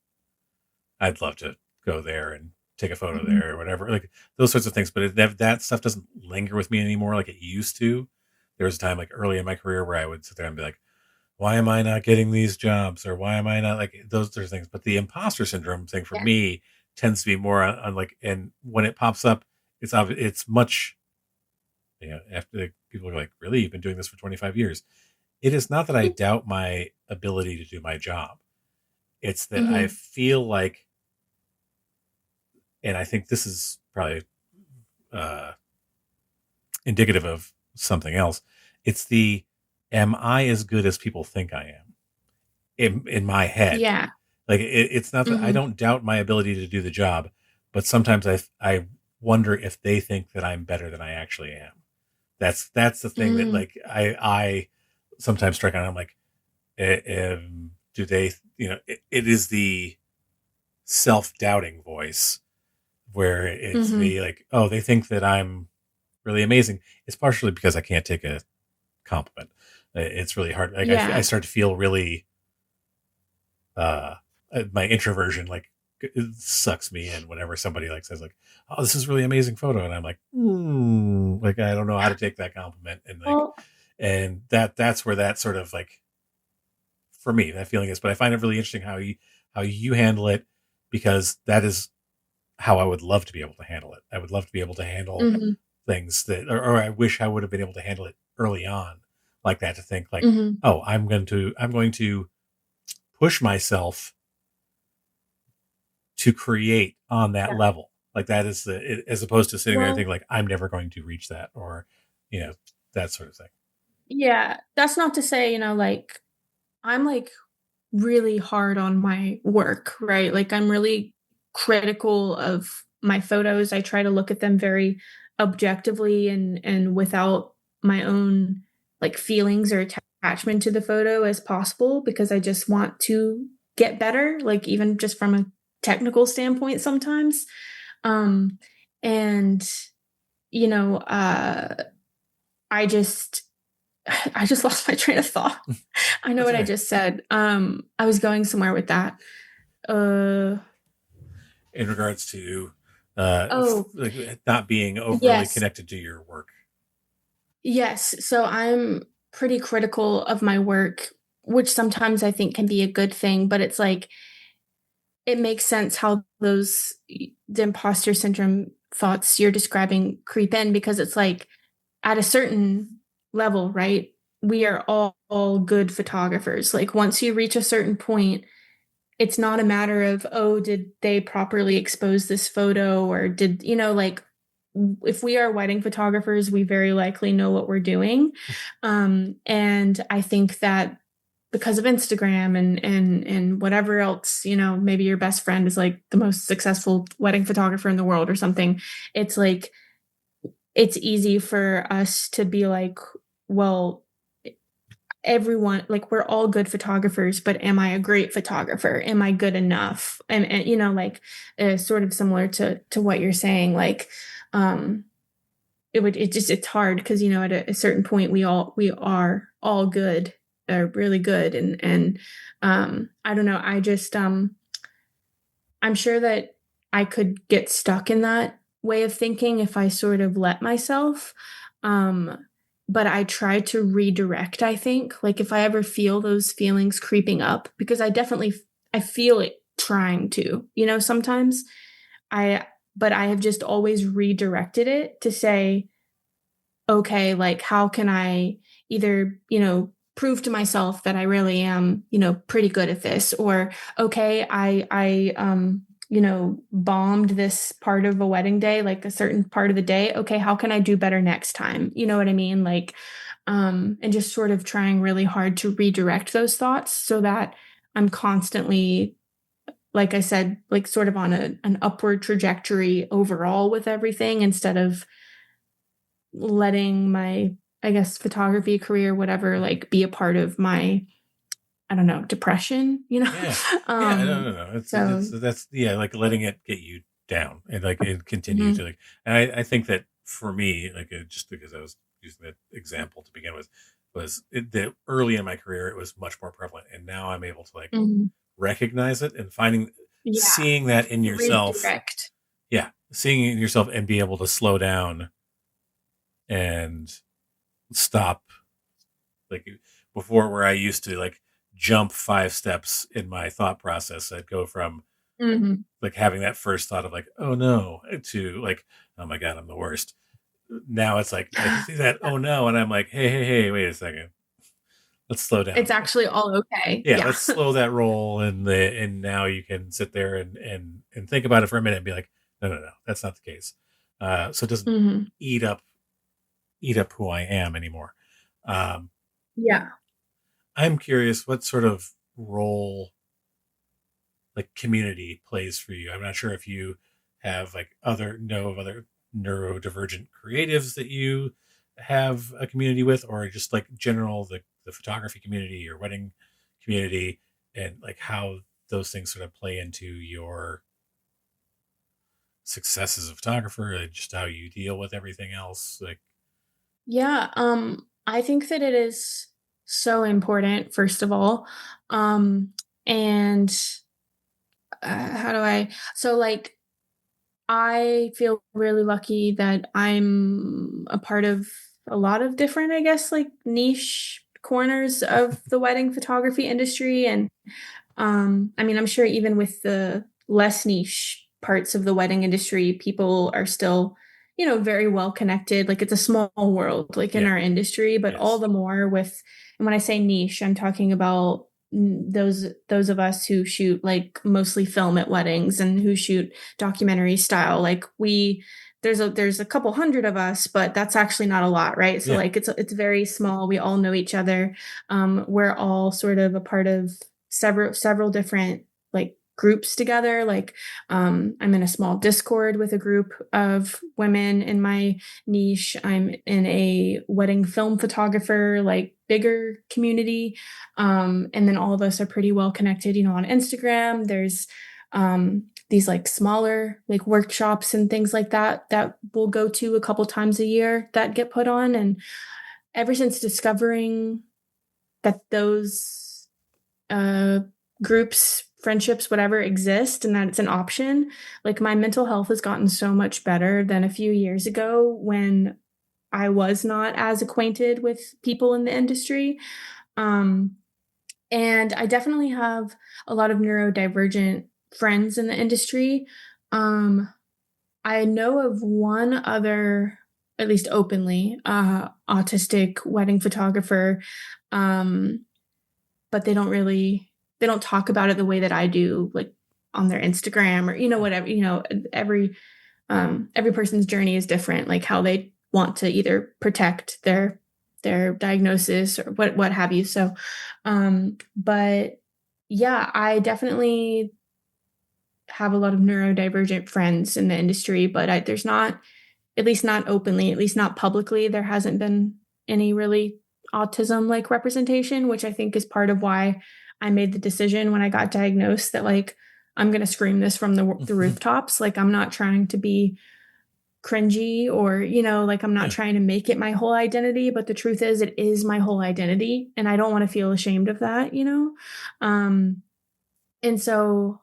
I'd love to go there and take a photo Mhm. there or whatever, like those sorts of things. But that stuff doesn't linger with me anymore like it used to. there was a time like early in my career where I would sit there and be like, why am I not getting these jobs? Or why am I not like those sort of things? But the imposter syndrome thing for Yeah. me tends to be more on like, and when it pops up, it's much, after people are like, really, you've been doing this for 25 years. It is not that I doubt my ability to do my job. It's that I Mhm. feel like, and I think this is probably uh, indicative of something else. It's the, am I as good as people think I am in my head? Yeah. Like it's not that I Mhm. don't doubt my ability to do the job, but sometimes I wonder if they think that I'm better than I actually am. That's the thing that Mm. like I sometimes strike on. I'm like, do they? It is the self-doubting voice where it's Mhm. the like, oh, they think that I'm really amazing. It's partially because I can't take a compliment. It's really hard. Like I Yeah. start to feel really uh my introversion like it sucks me in whenever somebody like says like, oh, this is a really amazing photo, and I'm like, like I don't know how to take that compliment, and like, Well, and that's where that sort of like, for me, that feeling is. But I find it really interesting how you handle it, because that is how I would love to be able to handle it. I would love to be able to handle mhm. things that, or I wish I would have been able to handle it early on, like that. To think like, Mhm. oh, I'm going to push myself to create on that Yeah. level. Like that is as opposed to sitting there and Well, thinking like, I'm never going to reach that, or you know, that sort of thing. yeah, that's not to say, like, I'm, like, really hard on my work, right? Like, I'm really critical of my photos. I try to look at them very objectively and without my own, like, feelings or attachment to the photo as possible because I just want to get better, like, even just from a technical standpoint sometimes. Um, and, you know, I just I just lost my train of thought. I know That's what I okay. just said. I was going somewhere with that. Uh, In regards to oh, like not being overly yes. connected to your work. Yes. So I'm pretty critical of my work, which sometimes I think can be a good thing, but it's like it makes sense how the imposter syndrome thoughts you're describing creep in because it's like at a certain level, right? We are all good photographers. Like once you reach a certain point, it's not a matter of, oh, did they properly expose this photo or did, like if we are wedding photographers, we very likely know what we're doing. And I think that because of Instagram and whatever else, maybe your best friend is like the most successful wedding photographer in the world or something. It's like it's easy for us to be like, well, everyone like we're all good photographers, but am I a great photographer? Am I good enough? And like sort of similar to what you're saying, like um it's hard because at a certain point we are all good, really good, and I don't know, I just I'm sure that I could get stuck in that way of thinking if I sort of let myself. Um, but I try to redirect, I think. Like if I ever feel those feelings creeping up, because I feel it trying to, sometimes I but I have just always redirected it to say, okay, like how can I either, prove to myself that I really am, pretty good at this, or okay, I bombed this part of a wedding day, like a certain part of the day. Okay, how can I do better next time? You know what I mean? Like and just sort of trying really hard to redirect those thoughts so that I'm constantly, like I said, like sort of on an upward trajectory overall with everything instead of letting my, I guess, photography career, whatever, like be a part of my, I don't know, depression, Yeah. Yeah, no, um, no, no. It's so that's yeah, like letting it get you down and like it continue to mhm, like. And I think that for me, like just because I was using that example to begin with, was that early in my career it was much more prevalent, and now I'm able to like mhm, recognize it and finding, yeah, seeing that in yourself. redirect. Yeah, seeing it in yourself and be able to slow down and stop, like before, where I used to like jump 5 steps in my thought process. I'd go from Mhm. like having that first thought of like, oh no, to like, oh my God, I'm the worst. Now it's like I see that, oh no, and I'm like, hey, wait a second, let's slow down. It's actually all okay. Yeah, Yeah. let's slow that roll, and now you can sit there and think about it for a minute and be like, no, that's not the case. So it doesn't Mhm. eat up eat up who I am anymore. Um, Yeah. I'm curious what sort of role like community plays for you. I'm not sure if you have like know of other neurodivergent creatives that you have a community with, or just like general the photography community or wedding community, and like how those things sort of play into your success as a photographer, and just how you deal with everything else. Like, Yeah, I think that it is so important, first of all. And how do I so like I feel really lucky that I'm a part of a lot of different, I guess, like niche corners of the wedding photography industry. And I mean, I'm sure even with the less niche parts of the wedding industry, people are still, very well connected. Like it's a small world, like in yeah, our industry, but all yes, the more with, and when I say niche, I'm talking about those of us who shoot like mostly film at weddings and who shoot documentary style. Like there's a couple hundred of us, but that's actually not a lot, right? So yeah, like it's very small. We all know each other. We're all sort of a part of several different like groups together. Like I'm in a small Discord with a group of women in my niche. I'm in a wedding film photographer like bigger community. And then all of us are pretty well connected, on Instagram. There's these like smaller like workshops and things like that we'll go to a couple times a year that get put on. And ever since discovering that those uh, groups, friendships, whatever exist and that it's an option, like my mental health has gotten so much better than a few years ago when I was not as acquainted with people in the industry. Um, and I definitely have a lot of neurodivergent friends in the industry. Um, I know of one other, at least openly, autistic wedding photographer. Um, but they don't talk about it the way that I do, like on their Instagram or, whatever, every person's journey is different, like how they want to either protect their diagnosis or what have you. So, but yeah, I definitely have a lot of neurodivergent friends in the industry, but there's not, at least not openly, at least not publicly, there hasn't been any really autism like representation, which I think is part of why I made the decision when I got diagnosed that like I'm going to scream this from the rooftops. Like I'm not trying to be cringy or, like I'm not yeah. trying to make it my whole identity, but the truth is it is my whole identity and I don't want to feel ashamed of that. Um and so,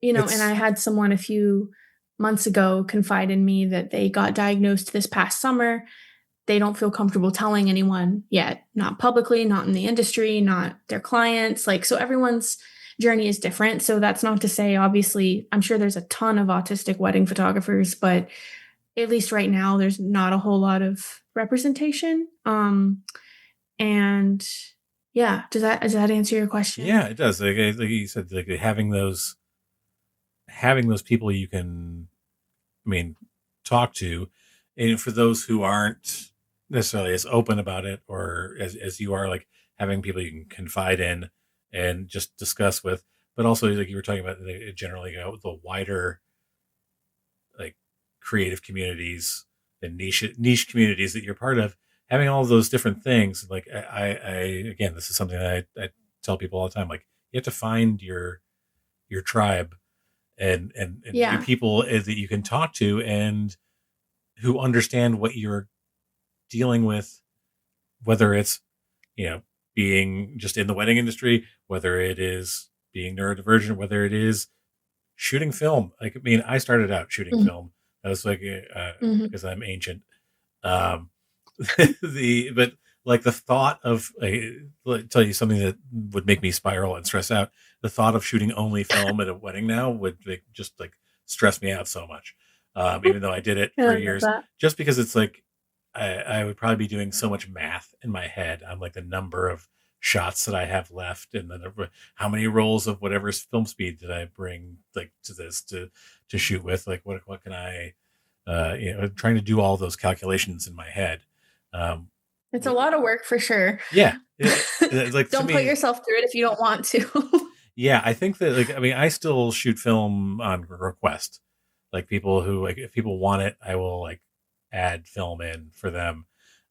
and I It's had someone a few months ago confide in me that they got diagnosed this past summer. They don't feel comfortable telling anyone yet, not publicly, not in the industry, not their clients. Like, so everyone's journey is different. So that's not to say, obviously, I'm sure there's a ton of autistic wedding photographers, but at least right now, there's not a whole lot of representation. And yeah, does that answer your question? yeah, it does. Like you said, like having those people you can, I mean, talk to, and for those who aren't necessarily as open about it, or as you are, like having people you can confide in and just discuss with, but also like you were talking about generally, the wider like creative communities and niche communities that you're part of, having all of those different things. Like I again, this is something that I tell people all the time. Like you have to find your tribe, and your Yeah. people that you can talk to, and who understand what you're dealing with, whether it's, you know, being just in the wedding industry, whether it is being neurodivergent, whether it is shooting film. Like, I mean, I started out shooting Mhm. film. I was like, Mhm. because I'm ancient. Um, But like the thought of let tell you something that would make me spiral and stress out. The thought of shooting only film at a wedding now would just like stress me out so much. Even though I did it I for love years, that. just because it's like I would probably be doing so much math in my head on like the number of shots that I have left, and then how many rolls of whatever film speed did I bring like to this to shoot with. Like what can I trying to do all those calculations in my head. Um, It's a lot of work for sure. yeah, like to Don't put me, yourself through it if you don't want to. yeah, I think that like I mean, I still shoot film on request. Like people who like if people want it, I will like add film in for them.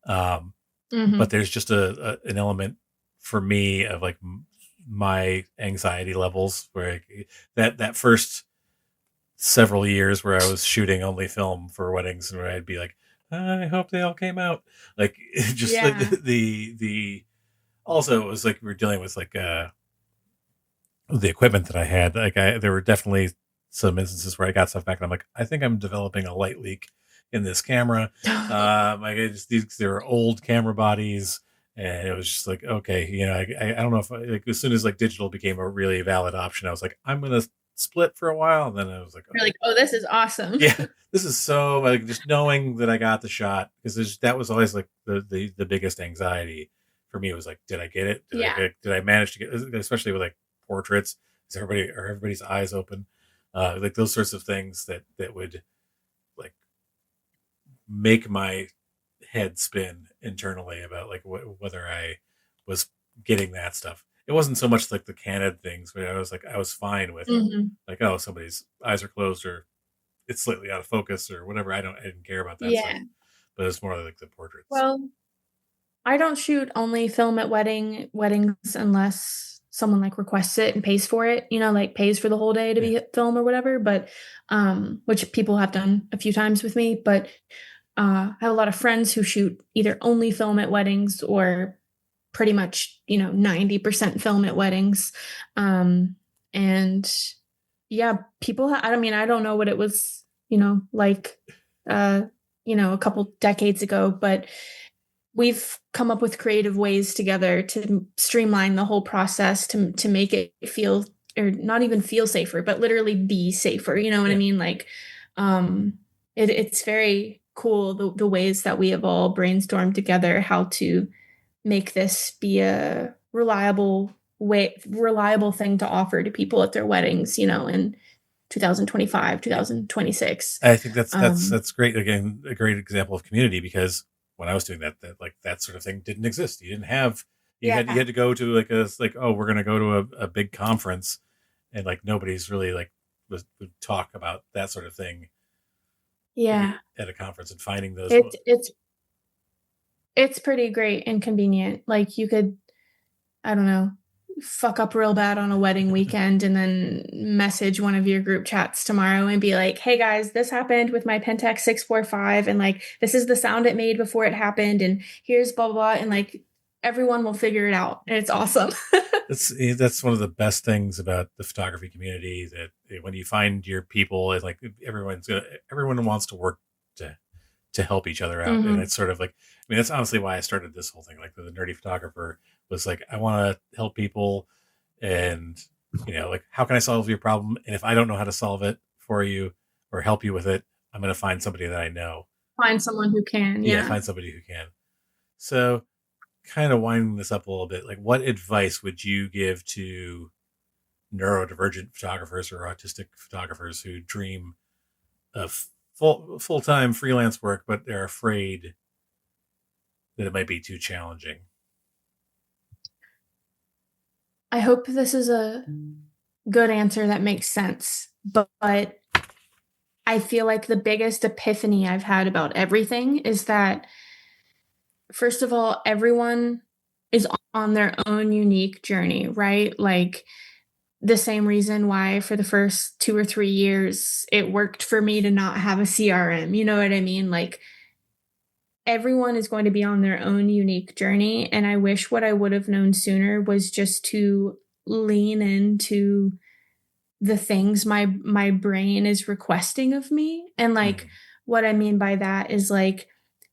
Um, but Mhm. there's just an element for me of like my anxiety levels where that first several years where I was shooting only film for weddings and where I'd be like, I hope they all came out. Like just like Yeah. the also it was like we were dealing with like the equipment that I had. Like there were definitely some instances where I got stuff back and I'm like, I think I'm developing a light leak in this camera. Like there were old camera bodies and it was just like, okay, I don't know if like as soon as like digital became a really valid option, I was like, I'm going to split for a while. And then I was like, You're okay, like, "Oh, this is awesome." yeah, this is so like just knowing that I got the shot because that was always like the biggest anxiety for me. It was like, did I get it? Yeah. Did I manage to get? Especially with like portraits, is everybody's eyes open? Like those sorts of things that would like make my head spin internally about like whether I was getting that stuff. It wasn't so much like the candid things, but I was fine with Mhm. like, oh, somebody's eyes are closed or it's slightly out of focus or whatever. I didn't care about that stuff, Yeah. but it's more like the portraits. Well, I don't shoot only film at weddings unless someone, like, requests it and pays for it, like, pays for the whole day to Yeah, be film or whatever, but, which people have done a few times with me, but, I have a lot of friends who shoot either only film at weddings or pretty much, 90% film at weddings. And yeah, I mean, I don't know what it was, like, uh, a couple decades ago, but we've come up with creative ways together to streamline the whole process to make it feel or not even feel safer, but literally be safer. You know what I yeah, mean? Like, um, it's very cool the ways that we have all brainstormed together how to make this be a reliable thing to offer to people at their weddings, in 2025, yeah. 2026. I think Um, that's great. Again, a great example of community because when I was doing that like that sort of thing didn't exist. You didn't have you yeah, had to go to like a like oh we're gonna go to a big conference and like nobody's really like would talk about that sort of thing yeah. at a conference and finding those. It's pretty great and convenient. Like, you could, I don't know, fuck up real bad on a wedding weekend and then message one of your group chats tomorrow and be like, "Hey guys, this happened with my Pentax 645 and like this is the sound it made before it happened and here's blah blah blah," and like everyone will figure it out and it's awesome. That's one of the best things about the photography community that when you find your people, it's like everyone wants to work to to help each other out, and Mhm. it's sort of like I mean that's honestly why I started this whole thing. Like the nerdy photographer was like I want to help people, and like how can I solve your problem? And if I don't know how to solve it for you or help you with it, I'm going to find somebody that I know. Find someone who can. Yeah, Yeah. find somebody who can. So kind of winding this up a little bit, like what advice would you give to neurodivergent photographers or autistic photographers who dream of full time freelance work, but they're afraid that it might be too challenging? I hope this is a good answer that makes sense, but I feel like the biggest epiphany I've had about everything is that, first of all, everyone is on their own unique journey, right? Like, the same reason why for the first 2 or 3 years it worked for me to not have a CRM, you know what I mean? Like, everyone is going to be on their own unique journey, and I wish what I would have known sooner was just to lean into the things my brain is requesting of me, and, like, Mm, what I mean by that is, like,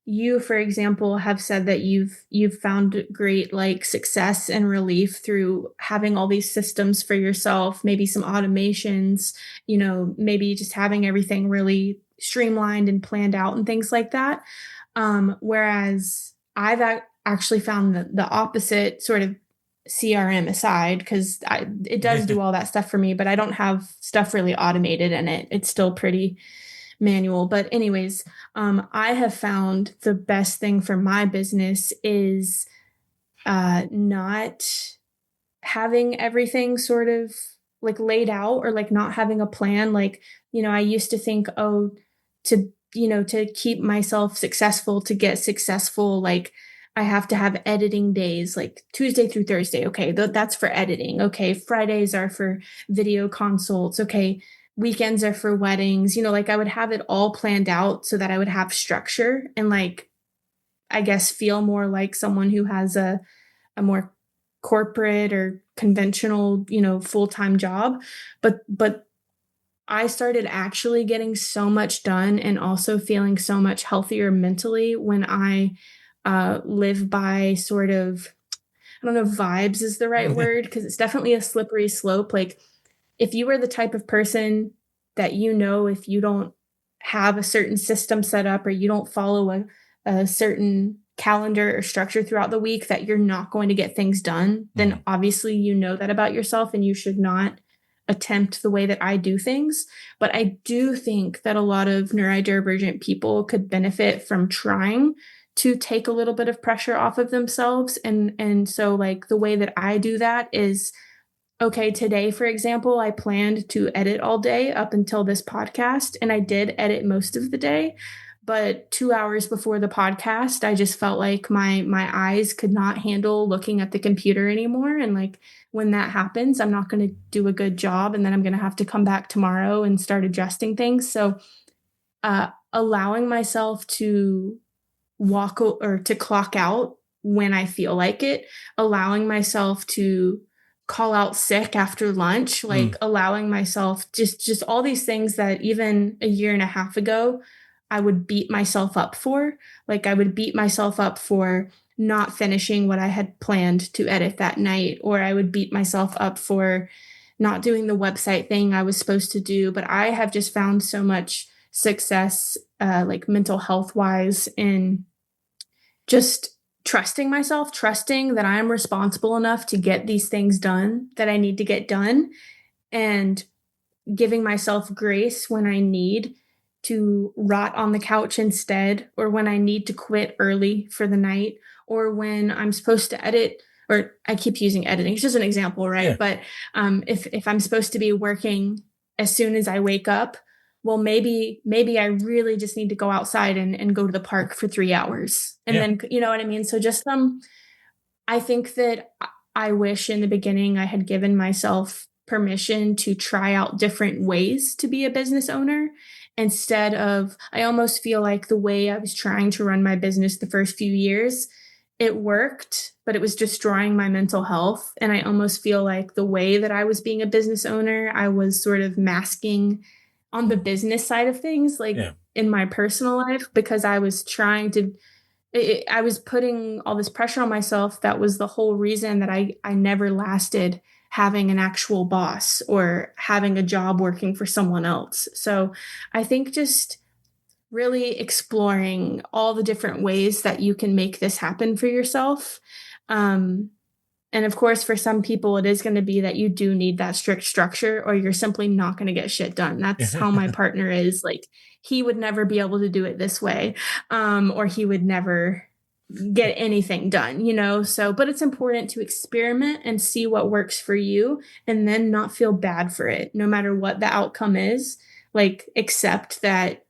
you, for example, have said that you've found great like success and relief through having all these systems for yourself, maybe some automations, maybe just having everything really streamlined and planned out and things like that. Whereas actually found the opposite, sort of CRM aside, because it does do all that stuff for me, but I don't have stuff really automated in it. It's still pretty manual. But anyways, I have found the best thing for my business is not having everything sort of like laid out, or like not having a plan. Like, I used to think, oh, to keep myself successful, to get successful, like I have to have editing days, like Tuesday through Thursday. Okay, that's for editing. Okay, Fridays are for video consults. Okay, weekends are for weddings. Like I would have it all planned out so that I would have structure and, like, I guess, feel more like someone who has a more corporate or conventional, full-time job. But I started actually getting so much done and also feeling so much healthier mentally when I live by sort of, I don't know if vibes is the right word, because it's definitely a slippery slope. Like, if you are the type of person that, if you don't have a certain system set up, or you don't follow a certain calendar or structure throughout the week, that you're not going to get things done, then obviously you know that about yourself and you should not attempt the way that I do things. But I do think that a lot of neurodivergent people could benefit from trying to take a little bit of pressure off of themselves. And so, like, the way that I do that is, okay, today, for example, I planned to edit all day up until this podcast, and I did edit most of the day. But 2 hours before the podcast, I just felt like my eyes could not handle looking at the computer anymore. And, like, when that happens, I'm not going to do a good job, and then I'm going to have to come back tomorrow and start adjusting things. So, allowing myself to or to clock out when I feel like it, allowing myself to call out sick after lunch, like allowing myself just all these things that even a year and a half ago I would beat myself up for. Like, I would beat myself up for not finishing what I had planned to edit that night, or I would beat myself up for not doing the website thing I was supposed to do. But I have just found so much success, like mental health wise, in just trusting myself, trusting that I am responsible enough to get these things done that I need to get done, and giving myself grace when I need to rot on the couch instead, or when I need to quit early for the night, or when I'm supposed to edit, or I keep using editing, it's just an example, right? Yeah. But if I'm supposed to be working as soon as I wake up, well, maybe I really just need to go outside and go to the park for 3 hours. And then, you know what I mean? So just I think that I wish in the beginning I had given myself permission to try out different ways to be a business owner, instead of, I almost feel like the way I was trying to run my business the first few years, it worked, but it was destroying my mental health. And I almost feel like the way that I was being a business owner, I was sort of masking on the business side of things, like in my personal life, because I was trying to, I was putting all this pressure on myself. That was the whole reason that I never lasted having an actual boss or having a job working for someone else. So I think just really exploring all the different ways that you can make this happen for yourself. And of course, for some people, it is going to be that you do need that strict structure, or you're simply not going to get shit done. That's how my partner is. Like, he would never be able to do it this way, or he would never get anything done, So, but it's important to experiment and see what works for you, and then not feel bad for it, no matter what the outcome is. Like, accept that.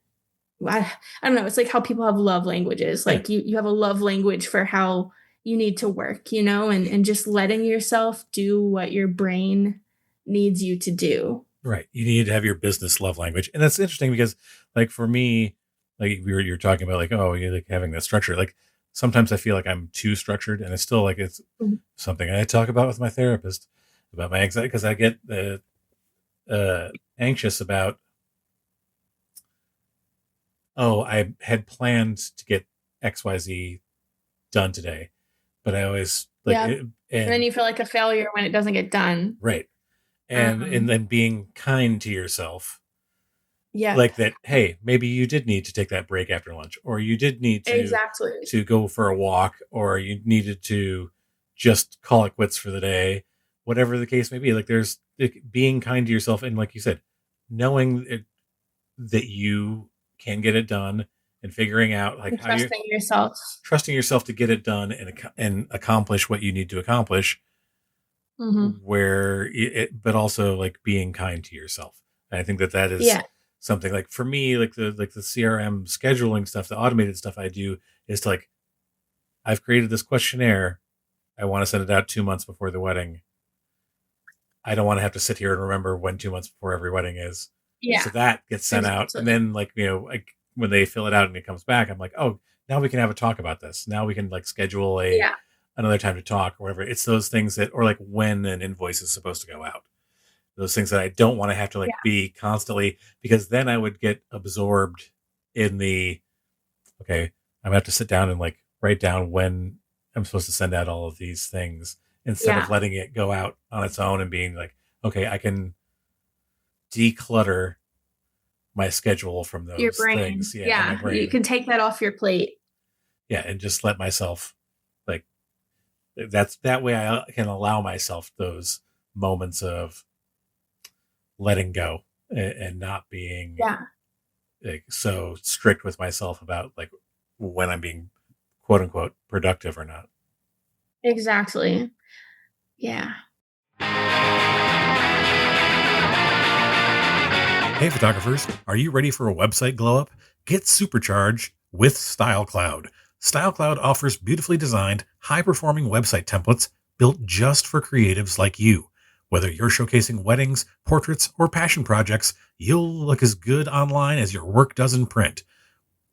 I don't know. It's like how people have love languages. Like, you have a love language for how you need to work, and just letting yourself do what your brain needs you to do. Right. You need to have your business love language. And that's interesting because, like, for me, like you're talking about, like, oh, you're like having that structure. Like, sometimes I feel like I'm too structured, and it's still like it's something I talk about with my therapist about my anxiety, because I get anxious about, oh, I had planned to get XYZ done today. But I always like Yeah. it, And then and you feel like a failure when it doesn't get done. right. And Um, then being kind to yourself, yep. like that, hey, maybe you did need to take that break after lunch, or you did need Exactly. to go for a walk, or you needed to just call it quits for the day, whatever the case may be. Like there's like, being kind to yourself, and like you said, knowing that you can get it done, and figuring out like And how you're trusting yourself. trusting yourself to get it done and accomplish what you need to accomplish, Hmm. where but also like being kind to yourself. And I think that is Yeah. something like for me, like the CRM scheduling stuff, the automated stuff I do is to like, I've created this questionnaire. I want to send it out 2 months before the wedding. I don't want to have to sit here and remember when 2 months before every wedding is. Yeah. So that gets sent out. And Exactly. then like, like when they fill it out and it comes back, I'm like, oh, now we can have a talk about this. Now we can like schedule Yeah. another time to talk or whatever. It's those things that, or like when an invoice is supposed to go out. Those things that I don't want to have to like Yeah. be constantly, because then I would get absorbed in the, okay, I'm gonna have to sit down and like write down when I'm supposed to send out all of these things instead of Yeah. letting it go out on its own and being like, okay, I can declutter my schedule from Your those brain. things. Yeah, and my Yeah. You brain. can take that off your plate. Yeah, and just let myself like, that's that way I can allow myself those moments of letting go and not being Yeah. like so strict with myself about like when I'm being quote unquote productive or not. Exactly. Yeah. Hey photographers, are you ready for a website glow up? Get supercharged with StyleCloud. StyleCloud offers beautifully designed, high-performing website templates built just for creatives like you. Whether you're showcasing weddings, portraits, or passion projects, you'll look as good online as your work does in print.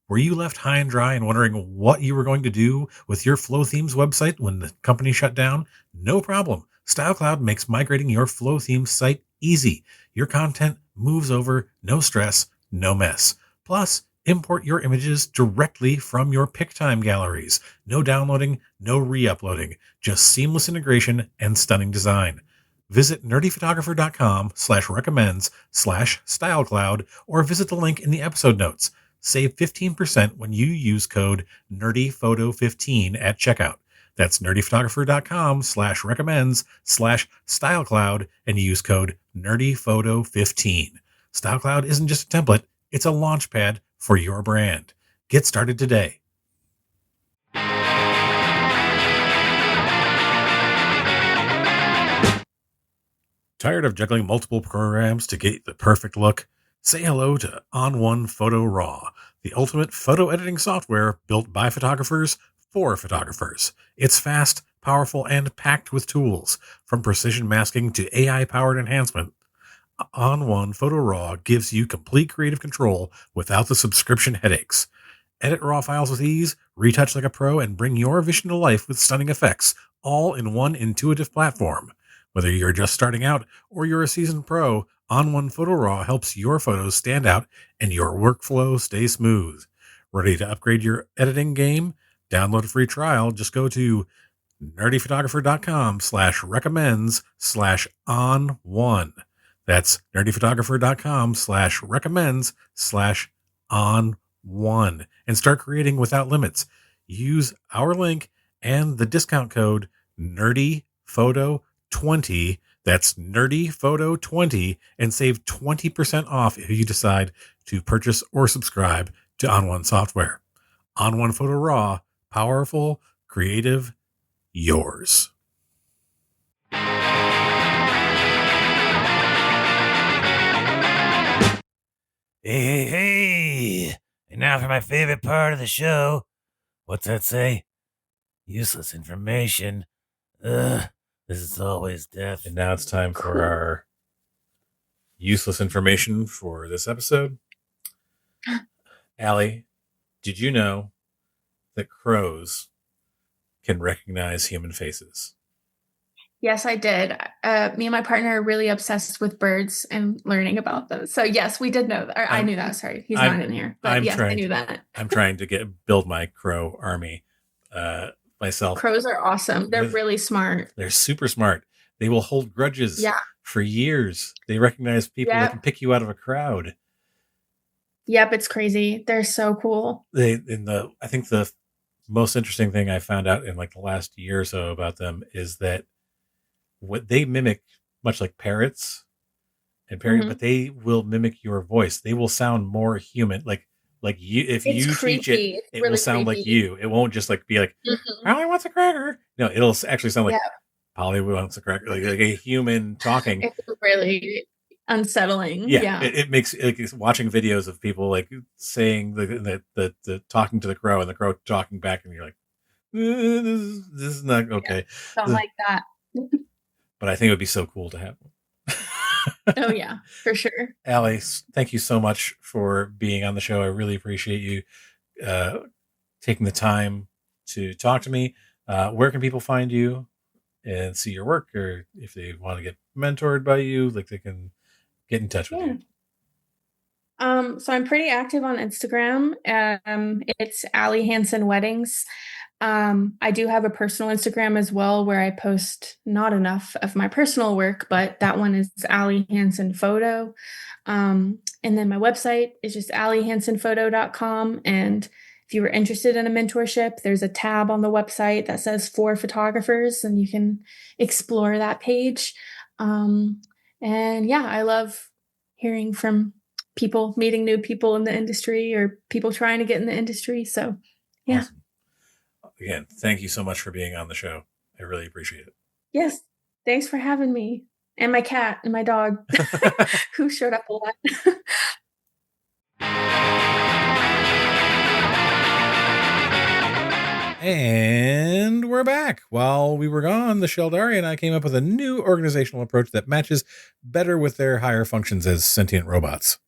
Were you left high and dry and wondering what you were going to do with your Flow Themes website when the company shut down? No problem. StyleCloud makes migrating your Flow Themes site easy. Your content moves over, no stress, no mess. Plus, import your images directly from your PicTime galleries. No downloading, no re-uploading, just seamless integration and stunning design. Visit nerdyphotographer.com/recommends/stylecloud or visit the link in the episode notes. Save 15% when you use code NERDYPHOTO15 at checkout. That's nerdyphotographer.com/recommends/stylecloud and use code NERDYPHOTO15. StyleCloud isn't just a template, it's a launchpad for your brand. Get started today. Tired of juggling multiple programs to get the perfect look? Say hello to On1 Photo Raw, the ultimate photo editing software built by photographers for photographers. It's fast, powerful, and packed with tools. From precision masking to AI-powered enhancement, On1 Photo Raw gives you complete creative control without the subscription headaches. Edit raw files with ease, retouch like a pro, and bring your vision to life with stunning effects, all in one intuitive platform. Whether you're just starting out or you're a seasoned pro, On1 Photo Raw helps your photos stand out and your workflow stay smooth. Ready to upgrade your editing game? Download a free trial. Just go to nerdyphotographer.com/recommends/on1. That's nerdyphotographer.com/recommends/on1 and start creating without limits. Use our link and the discount code NERDYPHOTO20. That's NERDYPHOTO20 and save 20% off if you decide to purchase or subscribe to On1 software. On1 Photo Raw, powerful, creative, yours. Hey, hey, hey! And now for my favorite part of the show. What's that say? Useless information. Ugh, this is always death. And now it's time for Cool. our useless information for this episode. Allie, did you know that crows can recognize human faces? Yes, I did. Me and my partner are really obsessed with birds and learning about them. So yes, we did know that. Or I knew that. Sorry, he's not in here, but yes, I knew that. I'm trying to build my crow army myself. Crows are awesome. They're really smart. They're super smart. They will hold grudges Yeah. for years. They recognize people that can pick you out of a crowd. Yep, it's crazy. They're so cool. I think the most interesting thing I found out in like the last year or so about them is that what they mimic, much like parrots and but they will mimic your voice. They will sound more human. Like you, if It's you creepy. teach it, it really will sound creepy. like you. It won't just like be like, Polly wants a cracker. No, it'll actually sound like Polly wants a cracker, like a human talking. It's really unsettling. Yeah. It makes like watching videos of people like saying the talking to the crow and the crow talking back, and you're like, this is not okay. Something like that. But I think it would be so cool to have them. Oh yeah, for sure. Allie, thank you so much for being on the show. I really appreciate you taking the time to talk to me. Where can people find you and see your work, or if they want to get mentored by you, like they can get in touch with you? So I'm pretty active on Instagram. It's Allie Hansen Weddings. I do have a personal Instagram as well where I post not enough of my personal work, but that one is Allie Hansen Photo. And then my website is just alliehansenphoto.com. And if you were interested in a mentorship, there's a tab on the website that says for photographers, and you can explore that page. And yeah, I love hearing from people, meeting new people in the industry or people trying to get in the industry. So yeah. Awesome. Again, thank you so much for being on the show. I really appreciate it. Yes. Thanks for having me. And my cat and my dog who showed up a lot. And we're back. While we were gone, the Sheldari and I came up with a new organizational approach that matches better with their higher functions as sentient robots.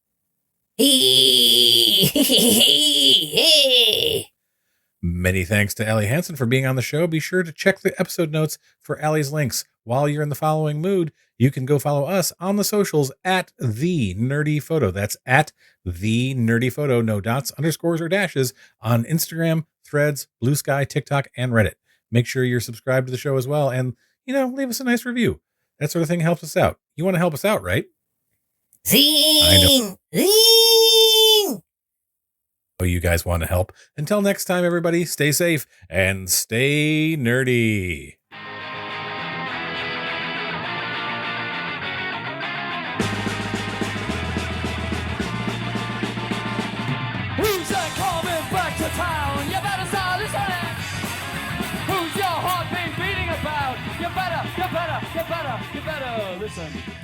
Many thanks to Allie Hansen for being on the show. Be sure to check the episode notes for Allie's links. While you're in the following mood, you can go follow us on the socials at The Nerdy Photo. That's at The Nerdy Photo, no dots, underscores, or dashes, on Instagram, Threads, Blue Sky, TikTok, and Reddit. Make sure you're subscribed to the show as well, and, leave us a nice review. That sort of thing helps us out. You want to help us out, right? Zing! Zing! Oh, you guys want to help. Until next time, everybody, stay safe and stay nerdy. Who's that coming back to town? You better start listening. Who's your heart been beating about? You better listen.